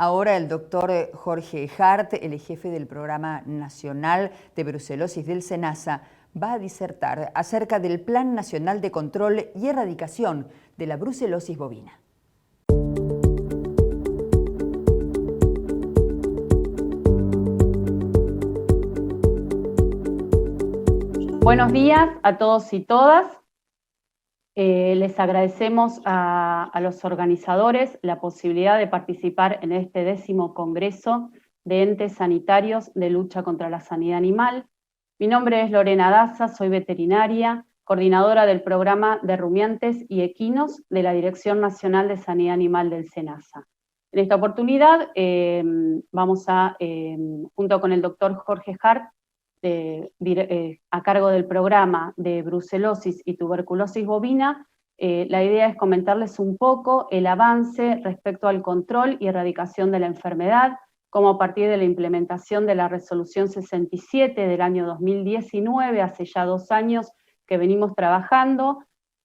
Ahora el doctor Jorge Hart, el jefe del Programa Nacional de Brucelosis del SENASA, va a disertar acerca del Plan Nacional de Control y Erradicación de la brucelosis bovina. Buenos días a todos y todas. Les agradecemos a los organizadores la posibilidad de participar en este 10º Congreso de Entes Sanitarios de Lucha contra la Sanidad Animal. Mi nombre es Lorena Daza, soy veterinaria, coordinadora del programa de rumiantes y equinos de la Dirección Nacional de Sanidad Animal del SENASA. En esta oportunidad vamos a, junto con el doctor Jorge Hart, a cargo del programa de brucelosis y tuberculosis bovina, la idea es comentarles un poco el avance respecto al control y erradicación de la enfermedad, cómo a partir de la implementación de la resolución 67 del año 2019, hace ya 2 años que venimos trabajando,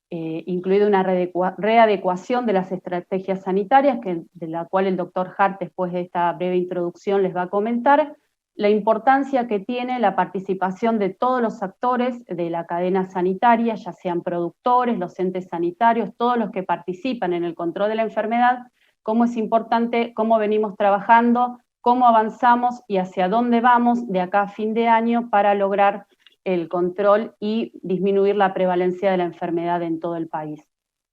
incluida una readecuación de las estrategias sanitarias, de la cual el doctor Hart, después de esta breve introducción, les va a comentar, la importancia que tiene la participación de todos los actores de la cadena sanitaria, ya sean productores, los entes sanitarios, todos los que participan en el control de la enfermedad, cómo es importante, cómo venimos trabajando, cómo avanzamos y hacia dónde vamos de acá a fin de año para lograr el control y disminuir la prevalencia de la enfermedad en todo el país.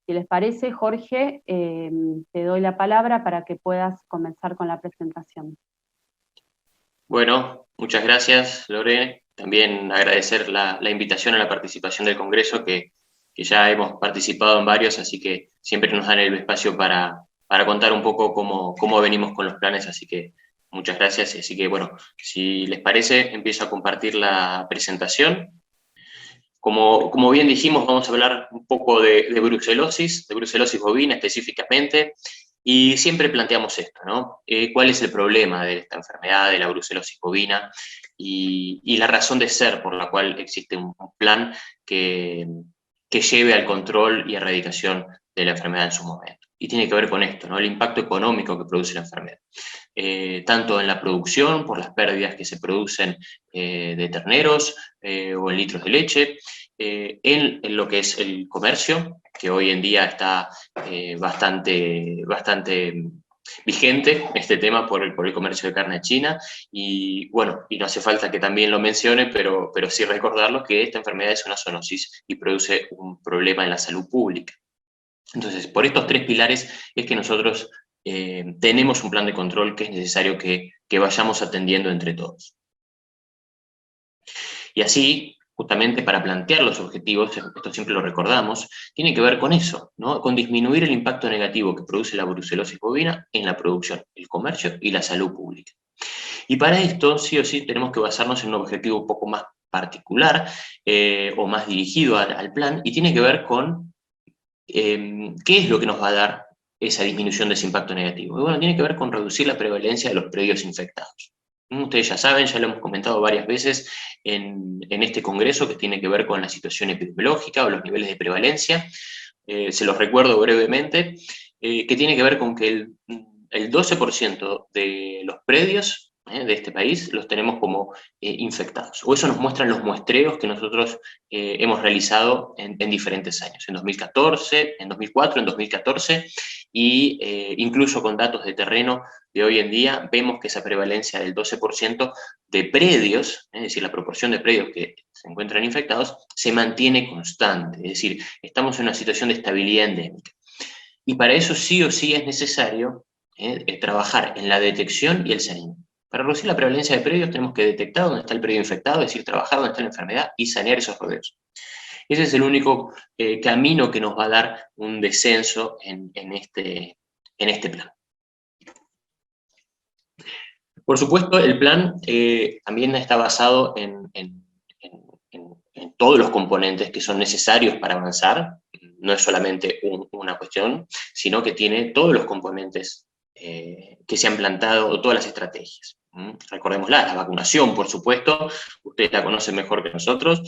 Si les parece, Jorge, te doy la palabra para que puedas comenzar con la presentación. Bueno, muchas gracias, Lore. También agradecer la invitación a la participación del Congreso, que ya hemos participado en varios, así que siempre nos dan el espacio para contar un poco cómo venimos con los planes, así que muchas gracias. Así que, bueno, si les parece, empiezo a compartir la presentación. Como bien dijimos, vamos a hablar un poco de brucelosis bovina específicamente, y siempre planteamos esto, ¿no? ¿Cuál es el problema de esta enfermedad, de la brucelosis bovina, y la razón de ser por la cual existe un plan que lleve al control y erradicación de la enfermedad en su momento? Y tiene que ver con esto, ¿no? El impacto económico que produce la enfermedad. Tanto en la producción, por las pérdidas que se producen de terneros o en litros de leche, en lo que es el comercio, que hoy en día está bastante vigente este tema por el comercio de carne china, y bueno, y no hace falta que también lo mencione, pero sí recordarlo que esta enfermedad es una zoonosis y produce un problema en la salud pública. Entonces, por estos 3 pilares es que nosotros tenemos un plan de control que es necesario que vayamos atendiendo entre todos. Y así, justamente para plantear los objetivos, esto siempre lo recordamos, tiene que ver con eso, ¿no? Con disminuir el impacto negativo que produce la brucelosis bovina en la producción, el comercio y la salud pública. Y para esto, sí o sí, tenemos que basarnos en un objetivo un poco más particular o más dirigido al plan, y tiene que ver con qué es lo que nos va a dar esa disminución de ese impacto negativo. Y bueno, tiene que ver con reducir la prevalencia de los predios infectados. Ustedes ya saben, ya lo hemos comentado varias veces en este congreso, que tiene que ver con la situación epidemiológica o los niveles de prevalencia. Se los recuerdo brevemente, que tiene que ver con que el 12% de los predios de este país los tenemos como infectados, o eso nos muestran los muestreos que nosotros hemos realizado en diferentes años, en 2014, en 2004, en 2014, y incluso con datos de terreno de hoy en día, vemos que esa prevalencia del 12% de predios, es decir, la proporción de predios que se encuentran infectados, se mantiene constante, es decir, estamos en una situación de estabilidad endémica. Y para eso sí o sí es necesario trabajar en la detección y el saneamiento. Para reducir la prevalencia de predios tenemos que detectar dónde está el predio infectado, es decir, trabajar dónde está la enfermedad y sanear esos rodeos. Ese es el único camino que nos va a dar un descenso en este plan. Por supuesto, el plan también está basado en todos los componentes que son necesarios para avanzar. No es solamente una cuestión, sino que tiene todos los componentes que se han plantado, todas las estrategias. Recordémosla, la vacunación, por supuesto, ustedes la conocen mejor que nosotros,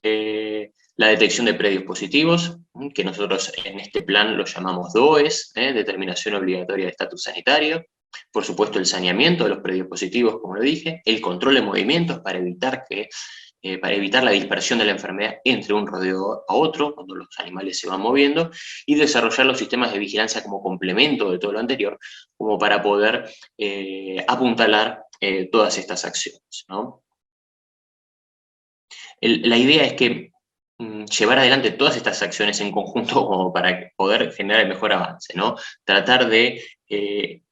la detección de predios positivos, que nosotros en este plan lo llamamos DOES, Determinación Obligatoria de Estatus Sanitario, por supuesto el saneamiento de los predios positivos, como lo dije, el control de movimientos para evitar la dispersión de la enfermedad entre un rodeo a otro, cuando los animales se van moviendo, y desarrollar los sistemas de vigilancia como complemento de todo lo anterior, como para poder apuntalar todas estas acciones, ¿no? La idea es que llevar adelante todas estas acciones en conjunto como para poder generar el mejor avance, ¿no? Tratar de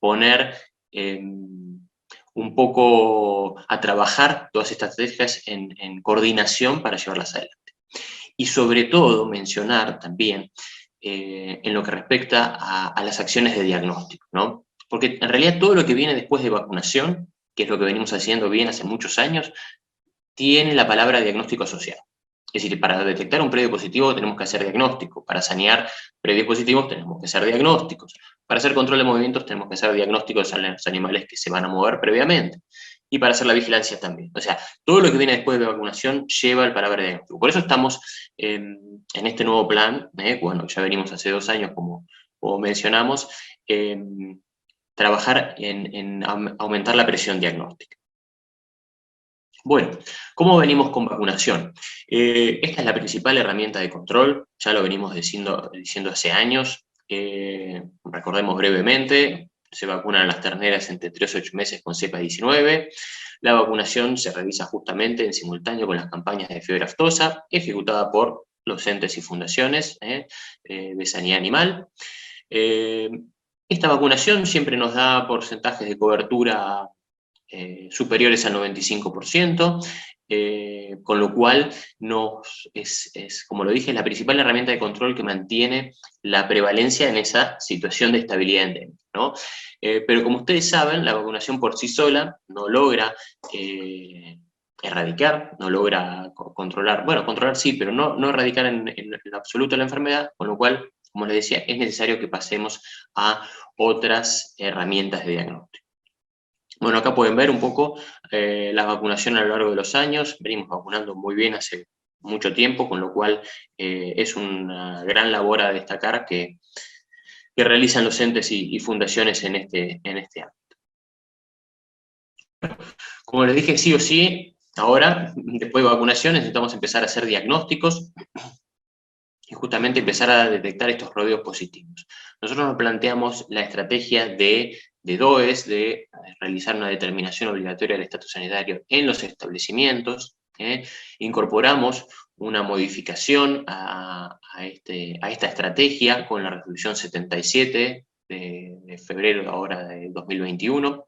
poner un poco a trabajar todas estas estrategias en coordinación para llevarlas adelante. Y sobre todo mencionar también en lo que respecta a las acciones de diagnóstico, ¿no? Porque en realidad todo lo que viene después de vacunación, que es lo que venimos haciendo bien hace muchos años, tiene la palabra diagnóstico asociado. Es decir, para detectar un predio positivo tenemos que hacer diagnóstico, para sanear predios positivos tenemos que hacer diagnósticos, para hacer control de movimientos tenemos que hacer diagnósticos a los animales que se van a mover previamente, y para hacer la vigilancia también. O sea, todo lo que viene después de vacunación lleva la palabra diagnóstico. Por eso estamos en este nuevo plan, bueno, ya venimos hace 2 años, como mencionamos, trabajar en aumentar la presión diagnóstica. Bueno, ¿cómo venimos con vacunación? Esta es la principal herramienta de control, ya lo venimos diciendo hace años. Recordemos brevemente, se vacunan a las terneras entre 3 y 8 meses con cepa 19. La vacunación se realiza justamente en simultáneo con las campañas de fiebre aftosa, ejecutada por los entes y fundaciones de sanidad animal. Esta vacunación siempre nos da porcentajes de cobertura superiores al 95%, con lo cual como lo dije, es la principal herramienta de control que mantiene la prevalencia en esa situación de estabilidad endémica, ¿no? Pero como ustedes saben, la vacunación por sí sola no logra erradicar, no logra controlar, bueno, controlar sí, pero no erradicar en absoluto la enfermedad, con lo cual, como les decía, es necesario que pasemos a otras herramientas de diagnóstico. Bueno, acá pueden ver un poco la vacunación a lo largo de los años. Venimos vacunando muy bien hace mucho tiempo, con lo cual es una gran labor a destacar que realizan los entes y fundaciones en este ámbito. Como les dije, sí o sí, ahora, después de vacunación, necesitamos empezar a hacer diagnósticos y justamente empezar a detectar estos rodeos positivos. Nosotros nos planteamos la estrategia de DOES, de realizar una determinación obligatoria del estatus sanitario en los establecimientos. Incorporamos una modificación a esta estrategia con la resolución 77 de febrero ahora de 2021,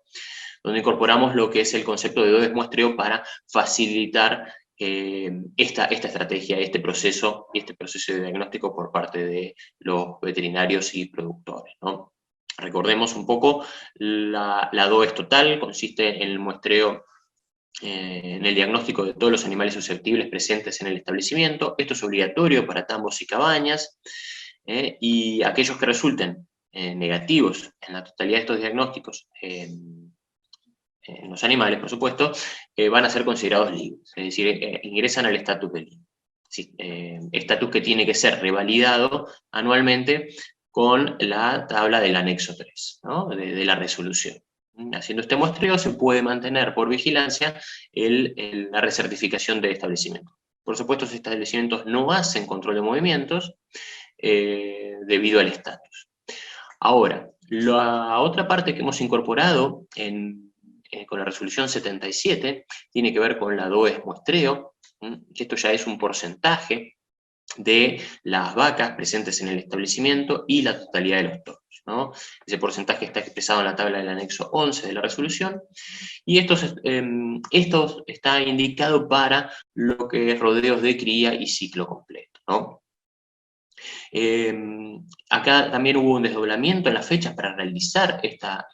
donde incorporamos lo que es el concepto de DOES muestreo para facilitar esta estrategia, este proceso de diagnóstico por parte de los veterinarios y productores, ¿no? Recordemos un poco, la DOES total consiste en el muestreo, en el diagnóstico de todos los animales susceptibles presentes en el establecimiento. Esto es obligatorio para tambos y cabañas, y aquellos que resulten negativos en la totalidad de estos diagnósticos, en los animales, por supuesto, van a ser considerados libres, es decir, ingresan al estatus de libre. Sí, estatus que tiene que ser revalidado anualmente con la tabla del anexo 3, ¿no? de la resolución. Haciendo este muestreo se puede mantener por vigilancia la recertificación de establecimiento. Por supuesto, los establecimientos no hacen control de movimientos debido al estatus. Ahora, la otra parte que hemos incorporado con la resolución 77 tiene que ver con la DOES muestreo, que esto ya es un porcentaje de las vacas presentes en el establecimiento y la totalidad de los toros, ¿no? Ese porcentaje está expresado en la tabla del anexo 11 de la resolución, y esto está indicado para lo que es rodeos de cría y ciclo completo, ¿no? Acá también hubo un desdoblamiento en las fechas para realizar esta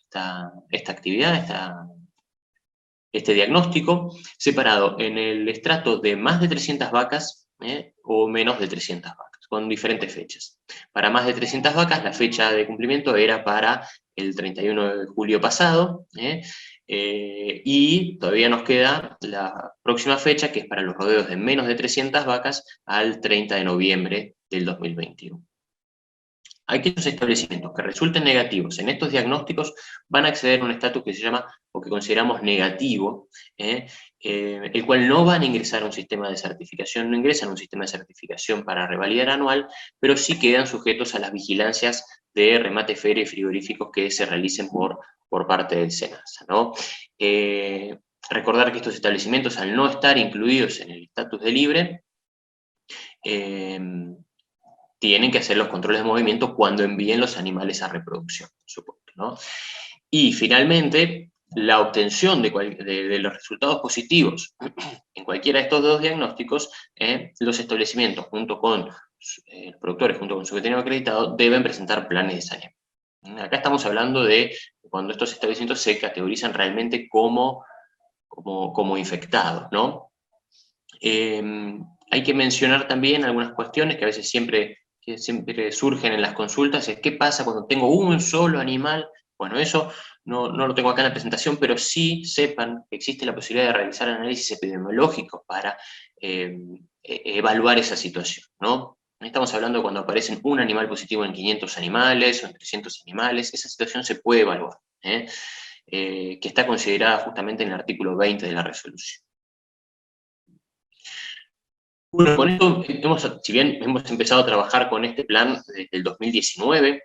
actividad, este diagnóstico, separado en el estrato de más de 300 vacas o menos de 300 vacas, con diferentes fechas. Para más de 300 vacas, la fecha de cumplimiento era para el 31 de julio pasado, y todavía nos queda la próxima fecha, que es para los rodeos de menos de 300 vacas, al 30 de noviembre del 2021. aquellos establecimientos que resulten negativos en estos diagnósticos van a acceder a un estatus que se llama, o que consideramos negativo, el cual no van a ingresar a un sistema de certificación, no ingresan a un sistema de certificación para revalidar anual, pero sí quedan sujetos a las vigilancias de remate, feria y frigoríficos que se realicen por parte del SENASA, ¿no? Recordar que estos establecimientos, al no estar incluidos en el estatus de libre, tienen que hacer los controles de movimiento cuando envíen los animales a reproducción, por supuesto, ¿no? Y finalmente, la obtención de los resultados positivos en cualquiera de estos dos diagnósticos, los establecimientos junto con los productores, junto con su veterinario acreditado, deben presentar planes de saneamiento. Acá estamos hablando de cuando estos establecimientos se categorizan realmente como infectados, ¿no? Hay que mencionar también algunas cuestiones que a veces siempre surgen en las consultas, es qué pasa cuando tengo un solo animal. Bueno, eso no lo tengo acá en la presentación, pero sí sepan que existe la posibilidad de realizar análisis epidemiológicos para evaluar esa situación, ¿no? Estamos hablando de cuando aparecen un animal positivo en 500 animales o en 300 animales, esa situación se puede evaluar, que está considerada justamente en el artículo 20 de la resolución. Bueno, con esto, si bien hemos empezado a trabajar con este plan desde el 2019,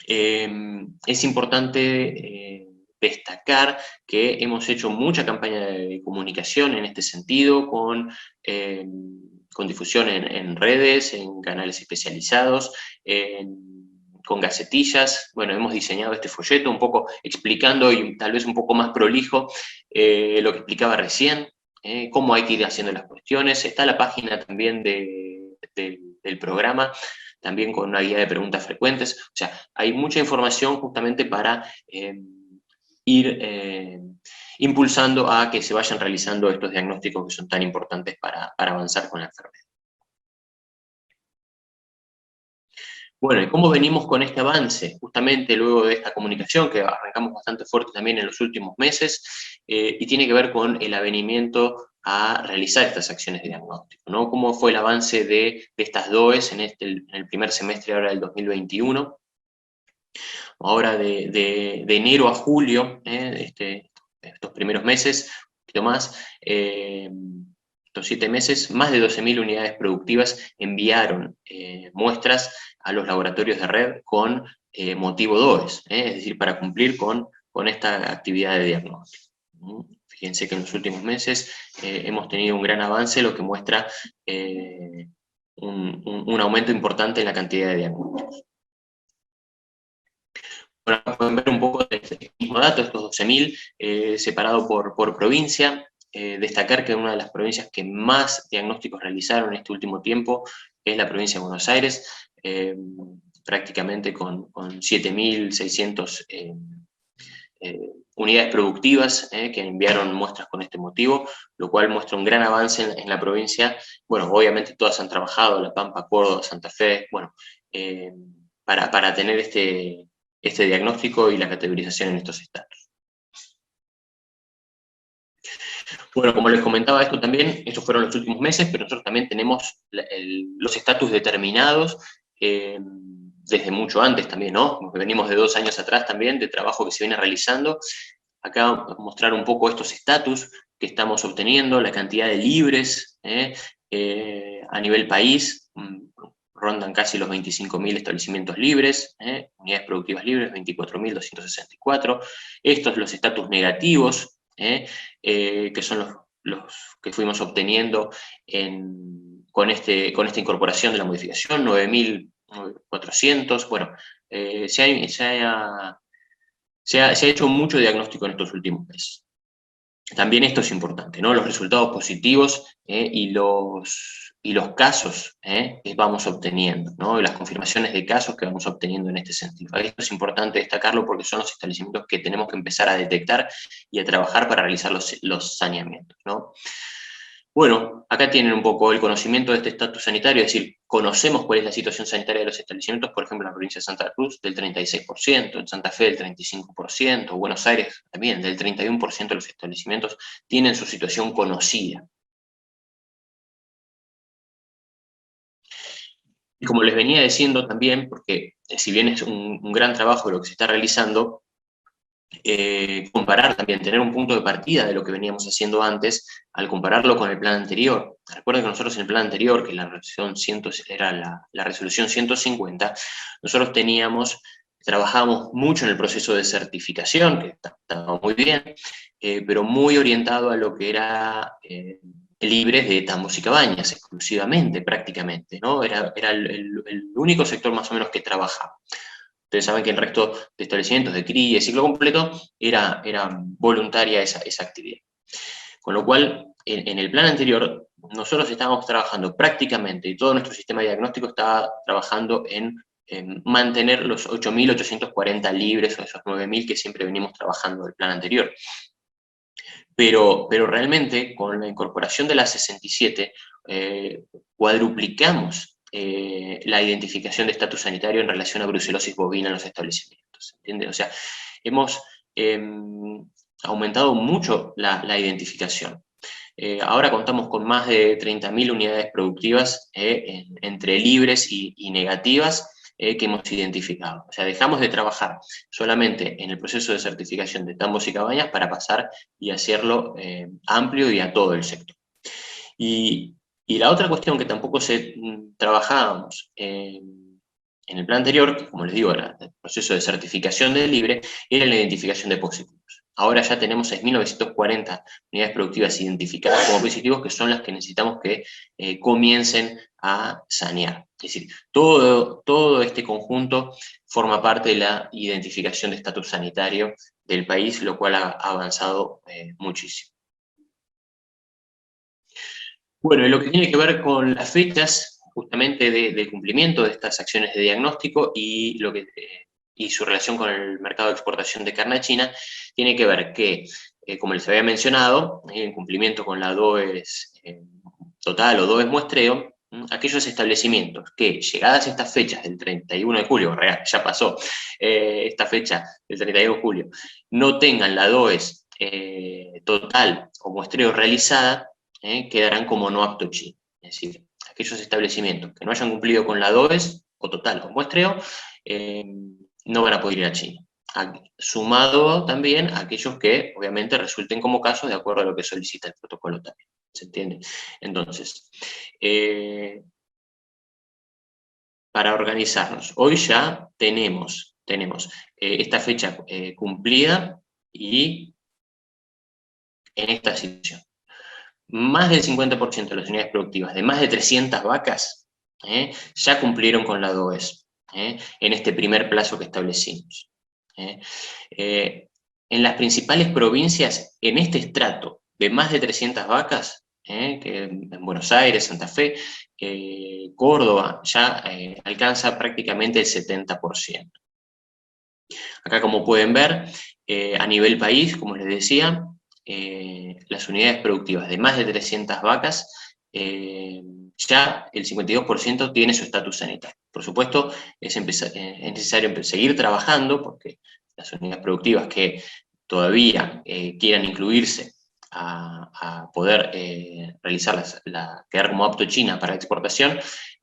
es importante destacar que hemos hecho mucha campaña de comunicación en este sentido, con difusión en redes, en canales especializados, con gacetillas. Bueno, hemos diseñado este folleto un poco explicando, y tal vez un poco más prolijo, lo que explicaba recién, cómo hay que ir haciendo las cuestiones. Está la página también del programa, también con una guía de preguntas frecuentes. O sea, hay mucha información justamente para ir impulsando a que se vayan realizando estos diagnósticos que son tan importantes para avanzar con la enfermedad. Bueno, ¿y cómo venimos con este avance? Justamente luego de esta comunicación, que arrancamos bastante fuerte también en los últimos meses, y tiene que ver con el avenimiento a realizar estas acciones de diagnóstico, ¿no? ¿Cómo fue el avance de estas DOEs en el primer semestre ahora del 2021? Ahora de enero a julio, estos primeros meses, un poquito más, estos 7 meses, más de 12.000 unidades productivas enviaron muestras a los laboratorios de red con motivo DOES, es decir, para cumplir con esta actividad de diagnóstico. Fíjense que en los últimos meses hemos tenido un gran avance, lo que muestra un aumento importante en la cantidad de diagnósticos. Bueno, pueden ver un poco de este mismo dato, estos 12.000 separado por provincia. Destacar que una de las provincias que más diagnósticos realizaron en este último tiempo es la provincia de Buenos Aires, prácticamente con 7.600 unidades productivas que enviaron muestras con este motivo, lo cual muestra un gran avance en la provincia. Bueno, obviamente todas han trabajado, La Pampa, Córdoba, Santa Fe, bueno, para tener este diagnóstico y la categorización en estos estatus. Bueno, como les comentaba esto también, estos fueron los últimos meses, pero nosotros también tenemos los estatus determinados desde mucho antes también, ¿no? Venimos de 2 años atrás también, de trabajo que se viene realizando. Acá vamos a mostrar un poco estos estatus que estamos obteniendo, la cantidad de libres a nivel país, rondan casi los 25.000 establecimientos libres, unidades productivas libres, 24.264. Estos los estatus negativos, que son los que fuimos obteniendo con esta incorporación de la modificación, 9.400. Bueno, se ha hecho mucho diagnóstico en estos últimos meses. También esto es importante, ¿no? Los resultados positivos y los casos que vamos obteniendo, ¿no? Y las confirmaciones de casos que vamos obteniendo en este sentido. Esto es importante destacarlo porque son los establecimientos que tenemos que empezar a detectar y a trabajar para realizar los saneamientos, ¿no? Bueno, acá tienen un poco el conocimiento de este estatus sanitario, es decir, conocemos cuál es la situación sanitaria de los establecimientos, por ejemplo, en la provincia de Santa Cruz, del 36%, en Santa Fe del 35%, Buenos Aires también, del 31% de los establecimientos tienen su situación conocida. Y como les venía diciendo también, porque si bien es un gran trabajo lo que se está realizando, comparar también, tener un punto de partida de lo que veníamos haciendo antes, al compararlo con el plan anterior. Recuerden que nosotros en el plan anterior, que la resolución 100, era la resolución 150, nosotros trabajábamos mucho en el proceso de certificación, que estaba muy bien, pero muy orientado a lo que era libres de tambos y cabañas, exclusivamente, prácticamente, ¿no? Era el único sector más o menos que trabajaba. Ustedes saben que el resto de establecimientos de cría y ciclo completo era voluntaria esa actividad. Con lo cual, en el plan anterior, nosotros estábamos trabajando prácticamente, y todo nuestro sistema diagnóstico estaba trabajando en mantener los 8.840 libres, o esos 9.000 que siempre venimos trabajando del plan anterior. Pero realmente, con la incorporación de la 67, cuadruplicamos la identificación de estatus sanitario en relación a brucelosis bovina en los establecimientos, ¿entiendes? O sea, hemos aumentado mucho la identificación. Ahora contamos con más de 30.000 unidades productivas entre libres y negativas que hemos identificado. O sea, dejamos de trabajar solamente en el proceso de certificación de tambos y cabañas para pasar y hacerlo amplio y a todo el sector. Y la otra cuestión que tampoco trabajábamos en el plan anterior, que como les digo era el proceso de certificación de libre, era la identificación de positivos. Ahora ya tenemos 6.940 unidades productivas identificadas como positivos, que son las que necesitamos que comiencen a sanear. Es decir, todo este conjunto forma parte de la identificación de estatus sanitario del país, lo cual ha avanzado muchísimo. Bueno, y lo que tiene que ver con las fechas, justamente del cumplimiento de estas acciones de diagnóstico y su relación con el mercado de exportación de carne a China, tiene que ver que, como les había mencionado, en cumplimiento con la DOES total o DOES muestreo, aquellos establecimientos que, llegadas estas fechas del 31 de julio, ya pasó esta fecha del 31 de julio, no tengan la DOES total o muestreo realizada, quedarán como no apto China. Es decir, aquellos establecimientos que no hayan cumplido con la DOES o total o muestreo, no van a poder ir a China. Sumado también a aquellos que obviamente resulten como casos de acuerdo a lo que solicita el protocolo también. ¿Se entiende? Entonces, para organizarnos, hoy ya tenemos esta fecha cumplida y en esta situación. Más del 50% de las unidades productivas de más de 300 vacas ya cumplieron con la DOES en este primer plazo que establecimos. En las principales provincias, en este estrato de más de 300 vacas, que en Buenos Aires, Santa Fe, Córdoba, ya alcanza prácticamente el 70%. Acá, como pueden ver, a nivel país, como les decía, las unidades productivas de más de 300 vacas, ya el 52% tiene su estatus sanitario. Por supuesto, es necesario seguir trabajando, porque las unidades productivas que todavía quieran incluirse a poder realizarlas, quedar como apto China para exportación,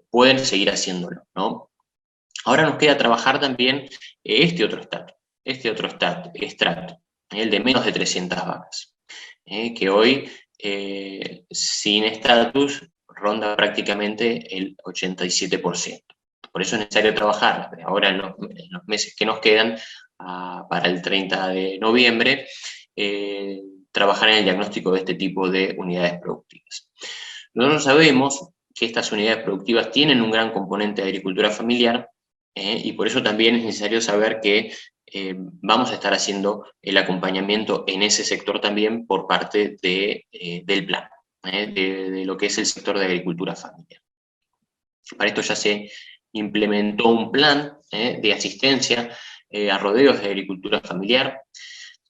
pueden seguir haciéndolo, ¿no? Ahora nos queda trabajar también este otro estrato, el de menos de 300 vacas, que hoy, sin estatus, ronda prácticamente el 87%. Por eso es necesario trabajar ahora en los meses que nos quedan, para el 30 de noviembre, trabajar en el diagnóstico de este tipo de unidades productivas. Nosotros sabemos que estas unidades productivas tienen un gran componente de agricultura familiar, y por eso también es necesario saber que vamos a estar haciendo el acompañamiento en ese sector también por parte del plan, de lo que es el sector de agricultura familiar. Para esto ya se implementó un plan de asistencia a rodeos de agricultura familiar.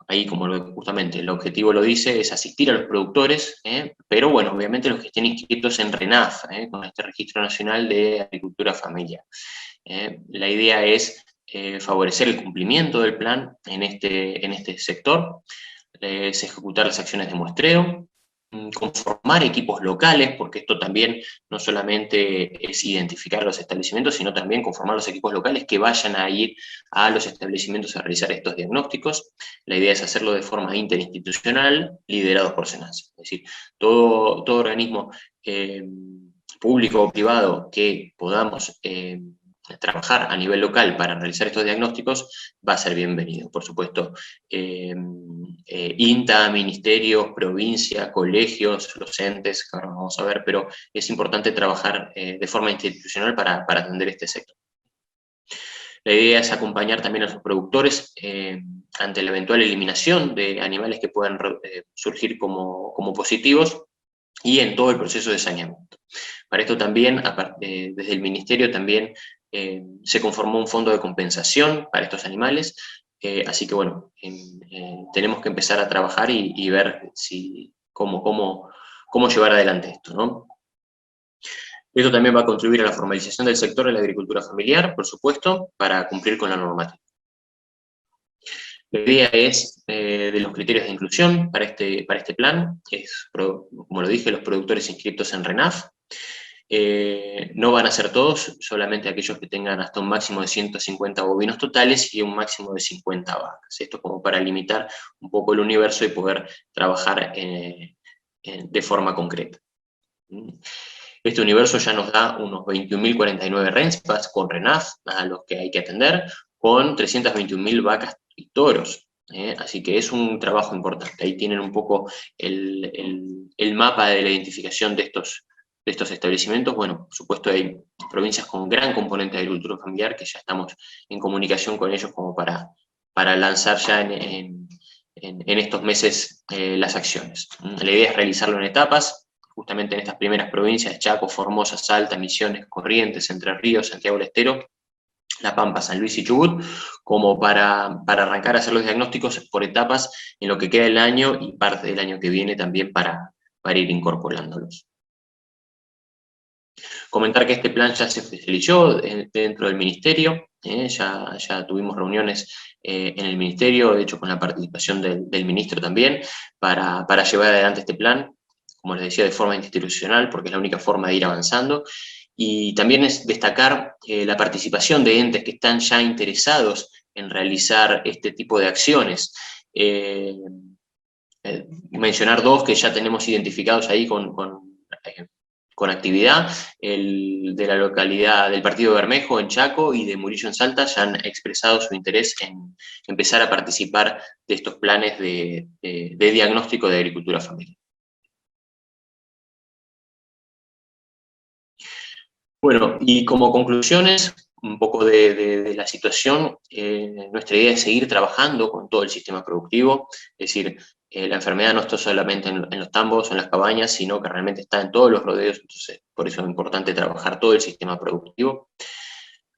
Ahí, como justamente el objetivo lo dice, es asistir a los productores, pero bueno, obviamente los que estén inscritos en RENAF, con este Registro Nacional de Agricultura Familiar. La idea es favorecer el cumplimiento del plan en este sector, es ejecutar las acciones de muestreo, conformar equipos locales, porque esto también no solamente es identificar los establecimientos, sino también conformar los equipos locales que vayan a ir a los establecimientos a realizar estos diagnósticos. La idea es hacerlo de forma interinstitucional, liderados por SENASA. Es decir, todo organismo público o privado que podamos trabajar a nivel local para realizar estos diagnósticos va a ser bienvenido. Por supuesto, INTA, ministerios, provincia, colegios, los entes, que ahora vamos a ver, pero es importante trabajar de forma institucional para atender este sector. La idea es acompañar también a los productores ante la eventual eliminación de animales que puedan surgir como positivos y en todo el proceso de saneamiento. Para esto también, desde el Ministerio también se conformó un fondo de compensación para estos animales, así que bueno, tenemos que empezar a trabajar y ver cómo llevar adelante esto, ¿no? Esto también va a contribuir a la formalización del sector de la agricultura familiar, por supuesto, para cumplir con la normativa. La idea es, de los criterios de inclusión para este plan, como lo dije, los productores inscritos en RENAF. No van a ser todos, solamente aquellos que tengan hasta un máximo de 150 bovinos totales y un máximo de 50 vacas. Esto como para limitar un poco el universo y poder trabajar de forma concreta. Este universo ya nos da unos 21.049 RENSPAs con RENAF, a los que hay que atender, con 321.000 vacas y toros. Así que es un trabajo importante. Ahí tienen un poco el mapa de la identificación de estos establecimientos. Bueno, por supuesto hay provincias con gran componente de agricultura familiar que ya estamos en comunicación con ellos como para lanzar ya en estos meses las acciones. La idea es realizarlo en etapas, justamente en estas primeras provincias: Chaco, Formosa, Salta, Misiones, Corrientes, Entre Ríos, Santiago del Estero, La Pampa, San Luis y Chubut, como para arrancar a hacer los diagnósticos por etapas en lo que queda del año y parte del año que viene también para ir incorporándolos. Comentar que este plan ya se oficializó dentro del Ministerio, ya tuvimos reuniones en el Ministerio, de hecho con la participación del Ministro también, para llevar adelante este plan, como les decía, de forma institucional, porque es la única forma de ir avanzando. Y también es destacar la participación de entes que están ya interesados en realizar este tipo de acciones. Mencionar dos que ya tenemos identificados ahí con actividad: el de la localidad del partido de Bermejo en Chaco y de Murillo en Salta ya han expresado su interés en empezar a participar de estos planes de diagnóstico de agricultura familiar. Bueno, y como conclusiones, un poco de la situación, nuestra idea es seguir trabajando con todo el sistema productivo, es decir, la enfermedad no está solamente en los tambos o en las cabañas, sino que realmente está en todos los rodeos, entonces por eso es importante trabajar todo el sistema productivo.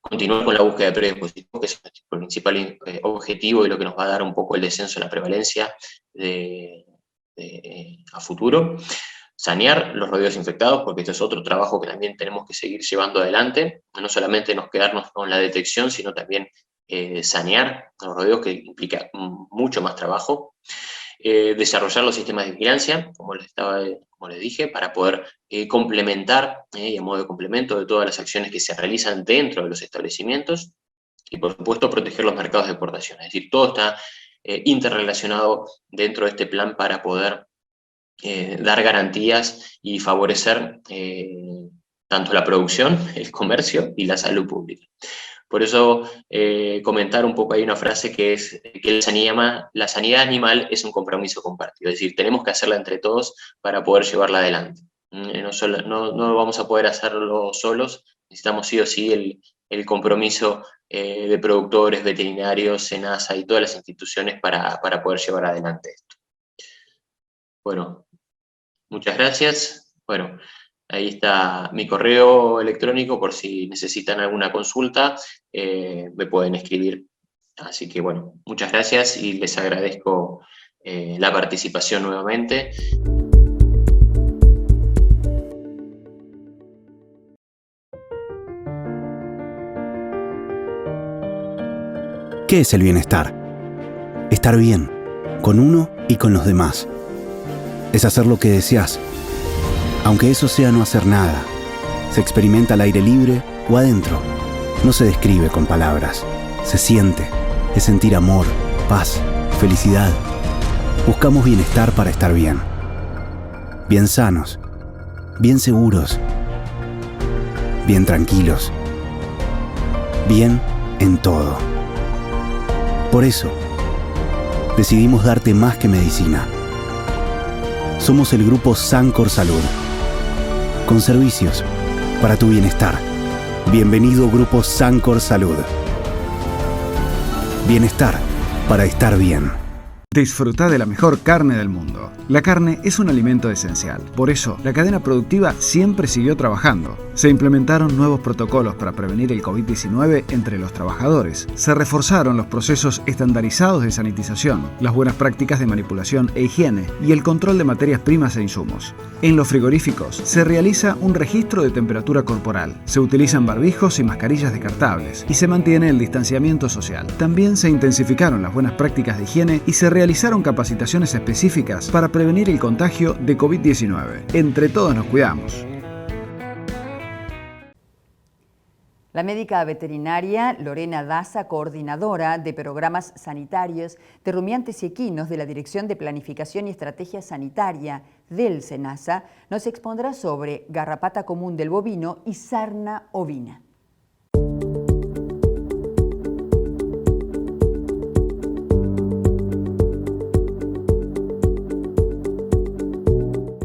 Continuar con la búsqueda de predios positivos, que es nuestro principal objetivo y lo que nos va a dar un poco el descenso de la prevalencia a futuro. Sanear los rodeos infectados, porque este es otro trabajo que también tenemos que seguir llevando adelante, no solamente quedarnos con la detección, sino también sanear los rodeos, que implica mucho más trabajo. Desarrollar los sistemas de vigilancia, como les dije, para poder complementar, y a modo de complemento de todas las acciones que se realizan dentro de los establecimientos, y por supuesto proteger los mercados de exportación. Es decir, todo está interrelacionado dentro de este plan para poder dar garantías y favorecer tanto la producción, el comercio y la salud pública. Por eso comentar un poco, hay una frase que es que la sanidad animal es un compromiso compartido, es decir, tenemos que hacerla entre todos para poder llevarla adelante. No vamos a poder hacerlo solos, necesitamos sí o sí el compromiso de productores, veterinarios, SENASA y todas las instituciones para poder llevar adelante esto. Bueno, muchas gracias. Bueno, ahí está mi correo electrónico por si necesitan alguna consulta, me pueden escribir. Así que bueno, muchas gracias y les agradezco la participación nuevamente. ¿Qué es el bienestar? Estar bien, con uno y con los demás. es hacer lo que deseas, aunque eso sea no hacer nada. Se experimenta al aire libre o adentro. No se describe con palabras, se siente. Es sentir amor, paz, felicidad. Buscamos bienestar para estar bien. Bien sanos, bien seguros, bien tranquilos, bien en todo. Por eso, decidimos darte más que medicina. Somos el grupo Sancor Salud, con servicios para tu bienestar. Bienvenido Grupo Sancor Salud. Bienestar para estar bien. Disfruta de la mejor carne del mundo. La carne es un alimento esencial. Por eso, la cadena productiva siempre siguió trabajando. Se implementaron nuevos protocolos para prevenir el COVID-19 entre los trabajadores. Se reforzaron los procesos estandarizados de sanitización, las buenas prácticas de manipulación e higiene y el control de materias primas e insumos. En los frigoríficos se realiza un registro de temperatura corporal. Se utilizan barbijos y mascarillas descartables y se mantiene el distanciamiento social. También se intensificaron las buenas prácticas de higiene y se realizaron capacitaciones específicas para prevenir el contagio de COVID-19. Entre todos nos cuidamos. La médica veterinaria Lorena Daza, coordinadora de programas sanitarios de rumiantes y equinos de la Dirección de Planificación y Estrategia Sanitaria del SENASA, nos expondrá sobre garrapata común del bovino y sarna ovina.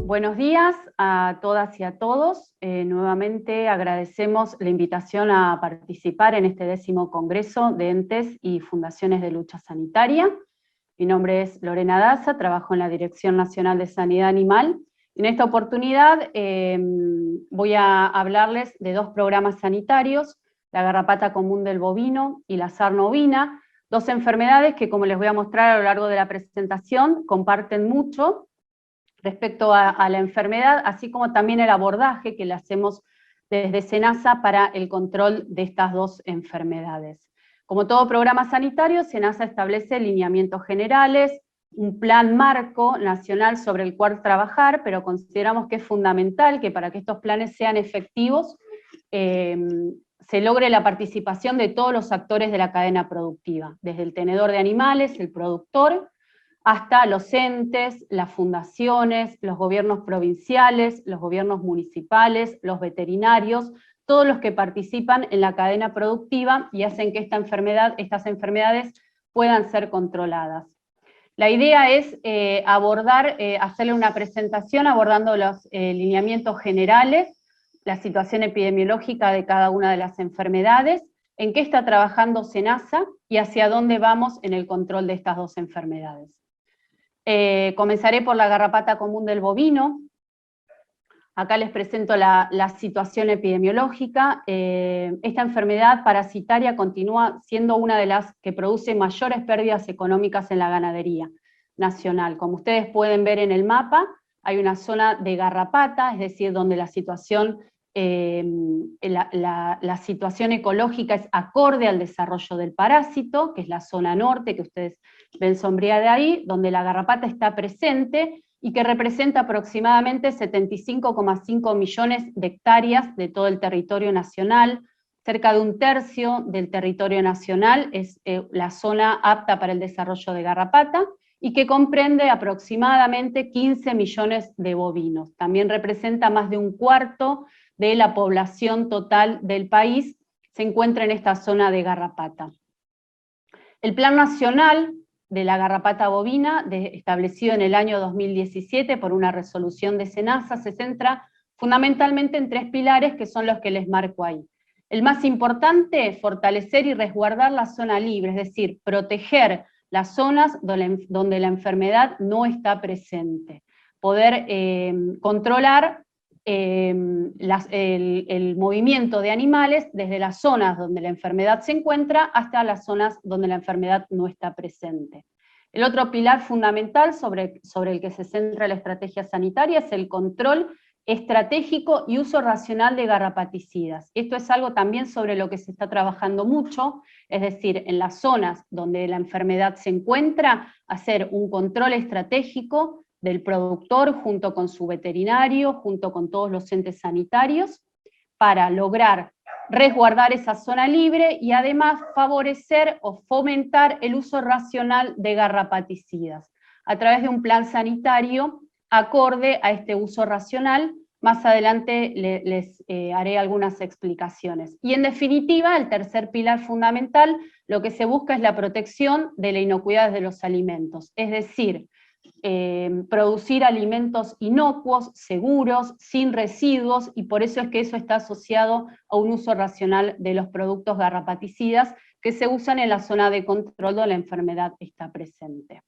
Buenos días a todas y a todos. Nuevamente agradecemos la invitación a participar en este 10º Congreso de Entes y Fundaciones de Lucha Sanitaria. Mi nombre es Lorena Daza, trabajo en la Dirección Nacional de Sanidad Animal. En esta oportunidad voy a hablarles de 2 programas sanitarios, la garrapata común del bovino y la sarna ovina, 2 enfermedades que, como les voy a mostrar a lo largo de la presentación, comparten mucho respecto a la enfermedad, así como también el abordaje que le hacemos desde SENASA para el control de estas 2 enfermedades. Como todo programa sanitario, SENASA establece lineamientos generales, un plan marco nacional sobre el cual trabajar, pero consideramos que es fundamental que para que estos planes sean efectivos, se logre la participación de todos los actores de la cadena productiva, desde el tenedor de animales, el productor, hasta los entes, las fundaciones, los gobiernos provinciales, los gobiernos municipales, los veterinarios, todos los que participan en la cadena productiva y hacen que estas enfermedades puedan ser controladas. La idea es hacerle una presentación abordando los lineamientos generales, la situación epidemiológica de cada una de las enfermedades, en qué está trabajando SENASA y hacia dónde vamos en el control de estas 2 enfermedades. Comenzaré por la garrapata común del bovino. Acá les presento la situación epidemiológica. Esta enfermedad parasitaria continúa siendo una de las que produce mayores pérdidas económicas en la ganadería nacional. Como ustedes pueden ver en el mapa, hay una zona de garrapata, es decir, donde la situación ecológica es acorde al desarrollo del parásito, que es la zona norte, que ustedes ven sombreada ahí, donde la garrapata está presente y que representa aproximadamente 75,5 millones de hectáreas de todo el territorio nacional. Cerca de 1/3 del territorio nacional es la zona apta para el desarrollo de garrapata, y que comprende aproximadamente 15 millones de bovinos. También representa más de 1/4 de la población total del país, se encuentra en esta zona de garrapata. El Plan Nacional de la Garrapata Bovina, establecido en el año 2017 por una resolución de SENASA, se centra fundamentalmente en 3 pilares que son los que les marco ahí. El más importante, fortalecer y resguardar la zona libre, es decir, proteger las zonas donde la enfermedad no está presente, poder controlar el movimiento de animales desde las zonas donde la enfermedad se encuentra hasta las zonas donde la enfermedad no está presente. El otro pilar fundamental sobre el que se centra la estrategia sanitaria es el control estratégico y uso racional de garrapaticidas. Esto es algo también sobre lo que se está trabajando mucho, es decir, en las zonas donde la enfermedad se encuentra, hacer un control estratégico del productor junto con su veterinario, junto con todos los entes sanitarios, para lograr resguardar esa zona libre y además favorecer o fomentar el uso racional de garrapaticidas, a través de un plan sanitario acorde a este uso racional. Más adelante les haré algunas explicaciones. Y en definitiva, el tercer pilar fundamental, lo que se busca es la protección de la inocuidad de los alimentos, es decir, producir alimentos inocuos, seguros, sin residuos, y por eso es que eso está asociado a un uso racional de los productos garrapaticidas que se usan en la zona de control donde la enfermedad está presente.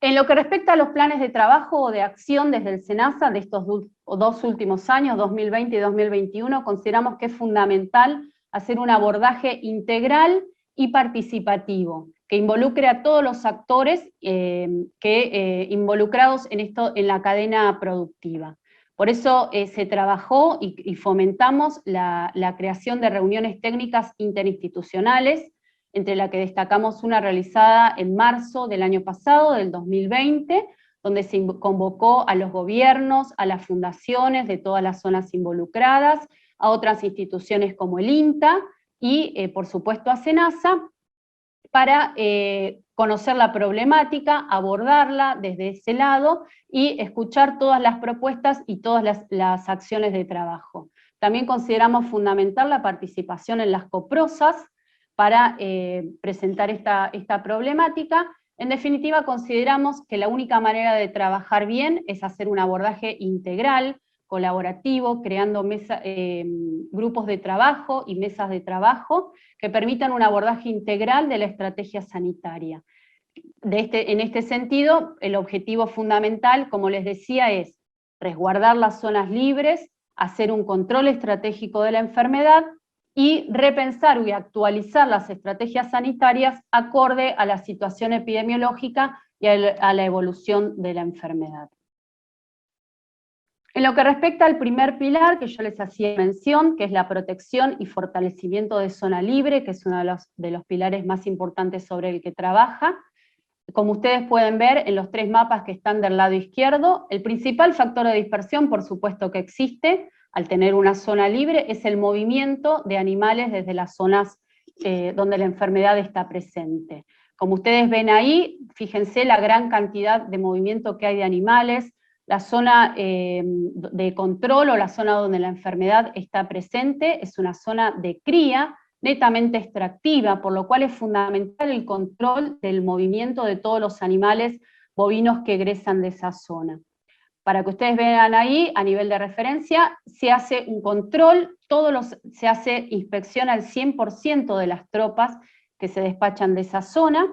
En lo que respecta a los planes de trabajo o de acción desde el SENASA de estos dos últimos años, 2020 y 2021, consideramos que es fundamental hacer un abordaje integral y participativo, que involucre a todos los actores involucrados en la cadena productiva. Por eso se trabajó y fomentamos la creación de reuniones técnicas interinstitucionales, entre la que destacamos una realizada en marzo del año pasado, del 2020, donde se convocó a los gobiernos, a las fundaciones de todas las zonas involucradas, a otras instituciones como el INTA, y por supuesto a SENASA, para conocer la problemática, abordarla desde ese lado, y escuchar todas las propuestas y todas las acciones de trabajo. También consideramos fundamental la participación en las coprosas, para presentar esta problemática. En definitiva, consideramos que la única manera de trabajar bien es hacer un abordaje integral, colaborativo, creando grupos de trabajo y mesas de trabajo que permitan un abordaje integral de la estrategia sanitaria. En este sentido, el objetivo fundamental, como les decía, es resguardar las zonas libres, hacer un control estratégico de la enfermedad, y repensar y actualizar las estrategias sanitarias acorde a la situación epidemiológica y a la evolución de la enfermedad. En lo que respecta al primer pilar, que yo les hacía mención, que es la protección y fortalecimiento de zona libre, que es uno de los pilares más importantes sobre el que trabaja, como ustedes pueden ver en los tres mapas que están del lado izquierdo, el principal factor de dispersión, por supuesto que existe, al tener una zona libre, es el movimiento de animales desde las zonas donde la enfermedad está presente. Como ustedes ven ahí, fíjense la gran cantidad de movimiento que hay de animales, la zona de control o la zona donde la enfermedad está presente es una zona de cría, netamente extractiva, por lo cual es fundamental el control del movimiento de todos los animales bovinos que egresan de esa zona. Para que ustedes vean ahí, a nivel de referencia, se hace un control, se hace inspección al 100% de las tropas que se despachan de esa zona.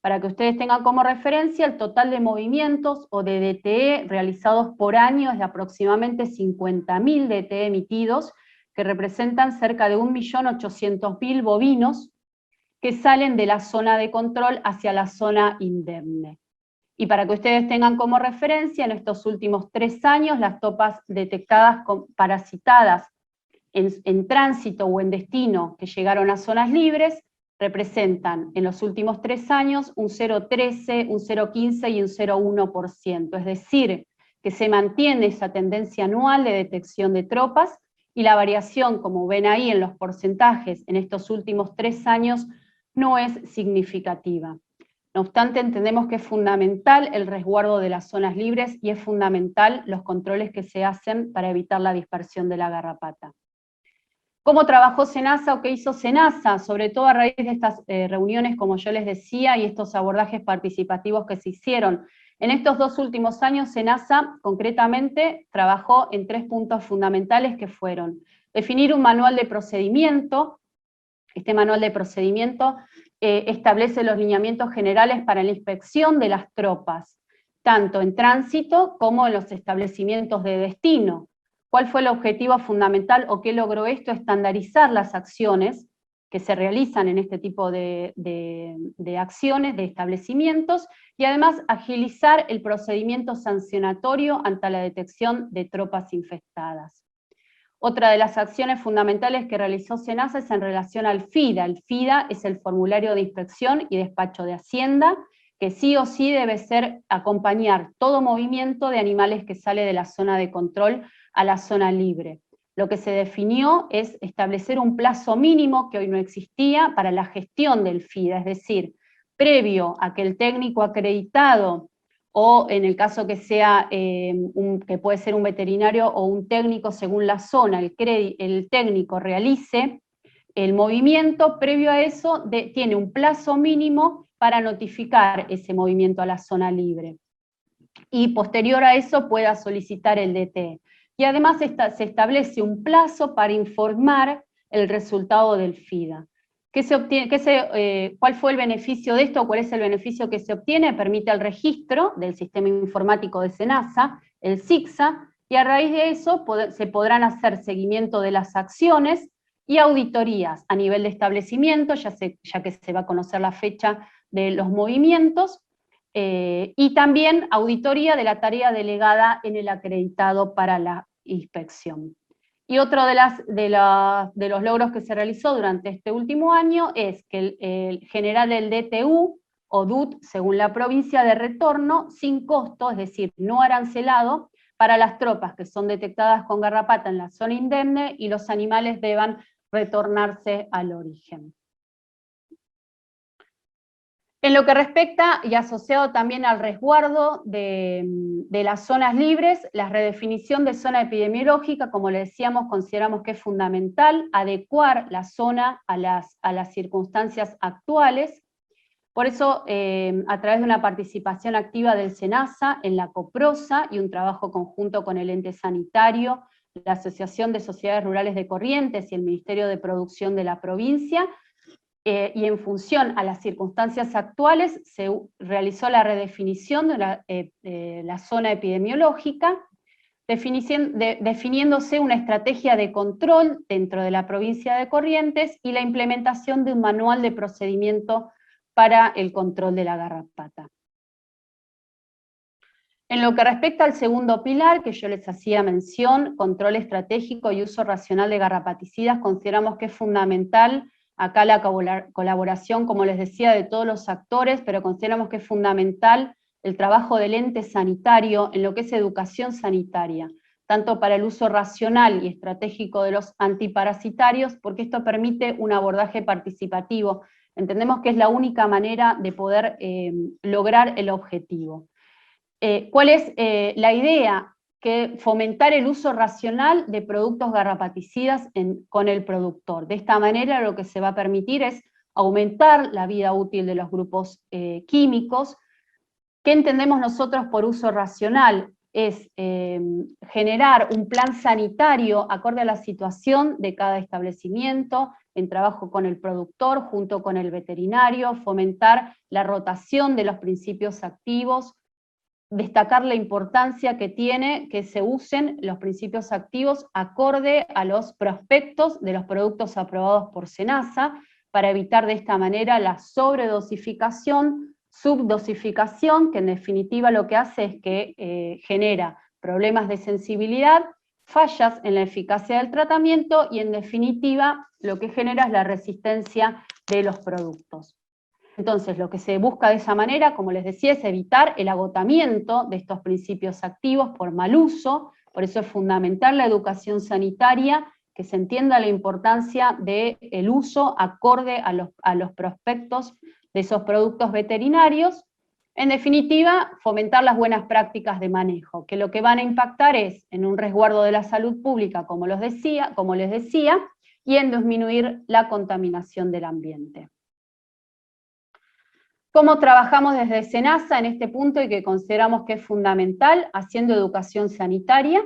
Para que ustedes tengan como referencia, el total de movimientos o de DTE realizados por año es de aproximadamente 50.000 DTE emitidos, que representan cerca de 1.800.000 bovinos que salen de la zona de control hacia la zona indemne. Y para que ustedes tengan como referencia, en estos últimos 3 años, las tropas detectadas parasitadas en tránsito o en destino que llegaron a zonas libres, representan en los últimos 3 años un 0,13, un 0,15 y un 0,1%. Es decir, que se mantiene esa tendencia anual de detección de tropas, y la variación, como ven ahí en los porcentajes, en estos últimos 3 años, no es significativa. No obstante, entendemos que es fundamental el resguardo de las zonas libres y es fundamental los controles que se hacen para evitar la dispersión de la garrapata. ¿Cómo trabajó SENASA o qué hizo SENASA? Sobre todo a raíz de estas reuniones, como yo les decía, y estos abordajes participativos que se hicieron. En estos 2 últimos años, SENASA concretamente trabajó en 3 puntos fundamentales que fueron definir un manual de procedimiento. Este manual de procedimiento establece los lineamientos generales para la inspección de las tropas, tanto en tránsito como en los establecimientos de destino. ¿Cuál fue el objetivo fundamental o qué logró esto? Estandarizar las acciones que se realizan en este tipo de acciones, de establecimientos, y además agilizar el procedimiento sancionatorio ante la detección de tropas infectadas. Otra de las acciones fundamentales que realizó SENASA es en relación al FIDA. El FIDA es el formulario de inspección y despacho de Hacienda, que sí o sí debe ser acompañar todo movimiento de animales que sale de la zona de control a la zona libre. Lo que se definió es establecer un plazo mínimo que hoy no existía para la gestión del FIDA, es decir, previo a que el técnico acreditado, o en el caso que sea, que puede ser un veterinario o un técnico según la zona, el técnico realice el movimiento, previo a eso tiene un plazo mínimo para notificar ese movimiento a la zona libre. Y posterior a eso pueda solicitar el DT. Y además se establece un plazo para informar el resultado del FIDA. ¿Cuál fue el beneficio de esto? ¿Cuál es el beneficio que se obtiene? Permite el registro del sistema informático de SENASA, el SICSA, y a raíz de eso se podrán hacer seguimiento de las acciones y auditorías a nivel de establecimiento, ya que se va a conocer la fecha de los movimientos, y también auditoría de la tarea delegada en el acreditado para la inspección. Y otro de los logros que se realizó durante este último año es que el generar el DTU o DUT, según la provincia, de retorno sin costo, es decir, no arancelado, para las tropas que son detectadas con garrapata en la zona indemne y los animales deban retornarse al origen. En lo que respecta, y asociado también al resguardo de las zonas libres, la redefinición de zona epidemiológica, como le decíamos, consideramos que es fundamental adecuar la zona a las circunstancias actuales. Por eso, a través de una participación activa del SENASA en la COPROSA y un trabajo conjunto con el ente sanitario, la Asociación de Sociedades Rurales de Corrientes y el Ministerio de Producción de la provincia, y en función a las circunstancias actuales se realizó la redefinición de la zona epidemiológica, definiéndose una estrategia de control dentro de la provincia de Corrientes y la implementación de un manual de procedimiento para el control de la garrapata. En lo que respecta al segundo pilar, que yo les hacía mención, control estratégico y uso racional de garrapaticidas, consideramos que es fundamental acá la colaboración, como les decía, de todos los actores, pero consideramos que es fundamental el trabajo del ente sanitario en lo que es educación sanitaria, tanto para el uso racional y estratégico de los antiparasitarios, porque esto permite un abordaje participativo. Entendemos que es la única manera de poder lograr el objetivo. ¿Cuál es la idea? Que fomentar el uso racional de productos garrapaticidas con el productor. De esta manera lo que se va a permitir es aumentar la vida útil de los grupos químicos. ¿Qué entendemos nosotros por uso racional? Es generar un plan sanitario acorde a la situación de cada establecimiento, en trabajo con el productor, junto con el veterinario, fomentar la rotación de los principios activos, destacar la importancia que tiene que se usen los principios activos acorde a los prospectos de los productos aprobados por SENASA, para evitar de esta manera la sobredosificación, subdosificación, que en definitiva lo que hace es que genera problemas de sensibilidad, fallas en la eficacia del tratamiento y en definitiva lo que genera es la resistencia de los productos. Entonces, lo que se busca de esa manera, como les decía, es evitar el agotamiento de estos principios activos por mal uso. Por eso es fundamental la educación sanitaria, que se entienda la importancia del uso acorde a los prospectos de esos productos veterinarios. En definitiva, fomentar las buenas prácticas de manejo, que lo que van a impactar es en un resguardo de la salud pública, como les decía, y en disminuir la contaminación del ambiente. ¿Cómo trabajamos desde SENASA en este punto y que consideramos que es fundamental? Haciendo educación sanitaria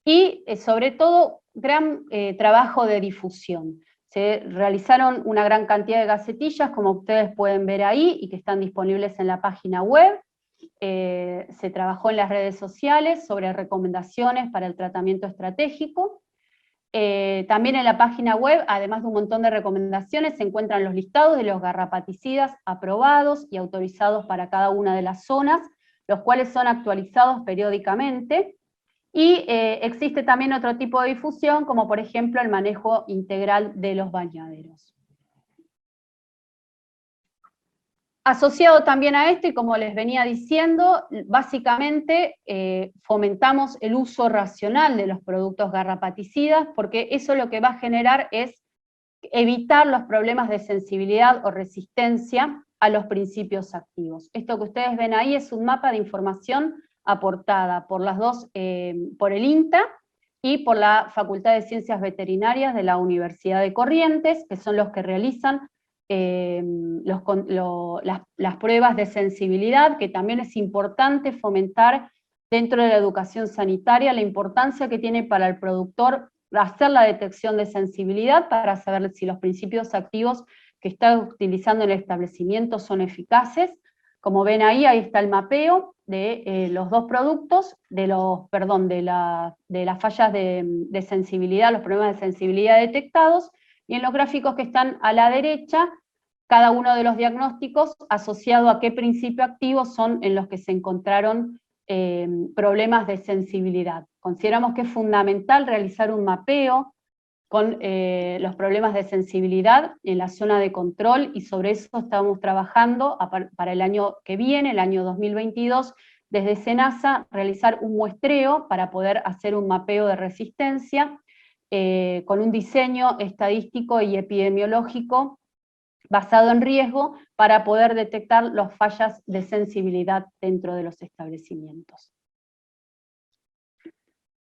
y sobre todo gran trabajo de difusión. Se realizaron una gran cantidad de gacetillas, como ustedes pueden ver ahí, y que están disponibles en la página web. Se trabajó en las redes sociales sobre recomendaciones para el tratamiento estratégico. También en la página web, además de un montón de recomendaciones, se encuentran los listados de los garrapaticidas aprobados y autorizados para cada una de las zonas, los cuales son actualizados periódicamente. Y existe también otro tipo de difusión, como por ejemplo el manejo integral de los bañaderos. Asociado también a esto, y como les venía diciendo, básicamente fomentamos el uso racional de los productos garrapaticidas, porque eso lo que va a generar es evitar los problemas de sensibilidad o resistencia a los principios activos. Esto que ustedes ven ahí es un mapa de información aportada por las dos, por el INTA y por la Facultad de Ciencias Veterinarias de la Universidad de Corrientes, que son los que realizan las pruebas de sensibilidad, que también es importante fomentar dentro de la educación sanitaria la importancia que tiene para el productor hacer la detección de sensibilidad para saber si los principios activos que está utilizando el establecimiento son eficaces. Como ven ahí está el mapeo de los dos productos, de las fallas de sensibilidad, los problemas de sensibilidad detectados, y en los gráficos que están a la derecha, cada uno de los diagnósticos asociado a qué principio activo son en los que se encontraron problemas de sensibilidad. Consideramos que es fundamental realizar un mapeo con los problemas de sensibilidad en la zona de control, y sobre eso estamos trabajando para el año que viene, el año 2022, desde SENASA, realizar un muestreo para poder hacer un mapeo de resistencia con un diseño estadístico y epidemiológico basado en riesgo para poder detectar las fallas de sensibilidad dentro de los establecimientos.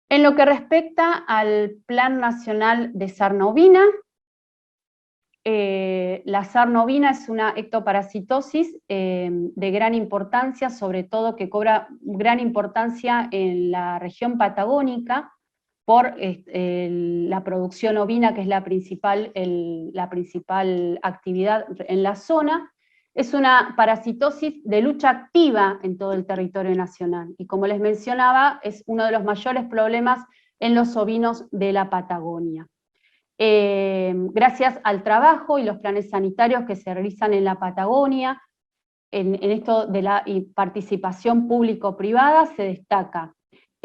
En lo que respecta al Plan Nacional de Sarna Ovina, la sarna ovina es una ectoparasitosis de gran importancia, sobre todo que cobra gran importancia en la región patagónica, por la producción ovina, que es la principal actividad en la zona. Es una parasitosis de lucha activa en todo el territorio nacional, y como les mencionaba, es uno de los mayores problemas en los ovinos de la Patagonia. Gracias al trabajo y los planes sanitarios que se realizan en la Patagonia, en esto de la participación público-privada se destaca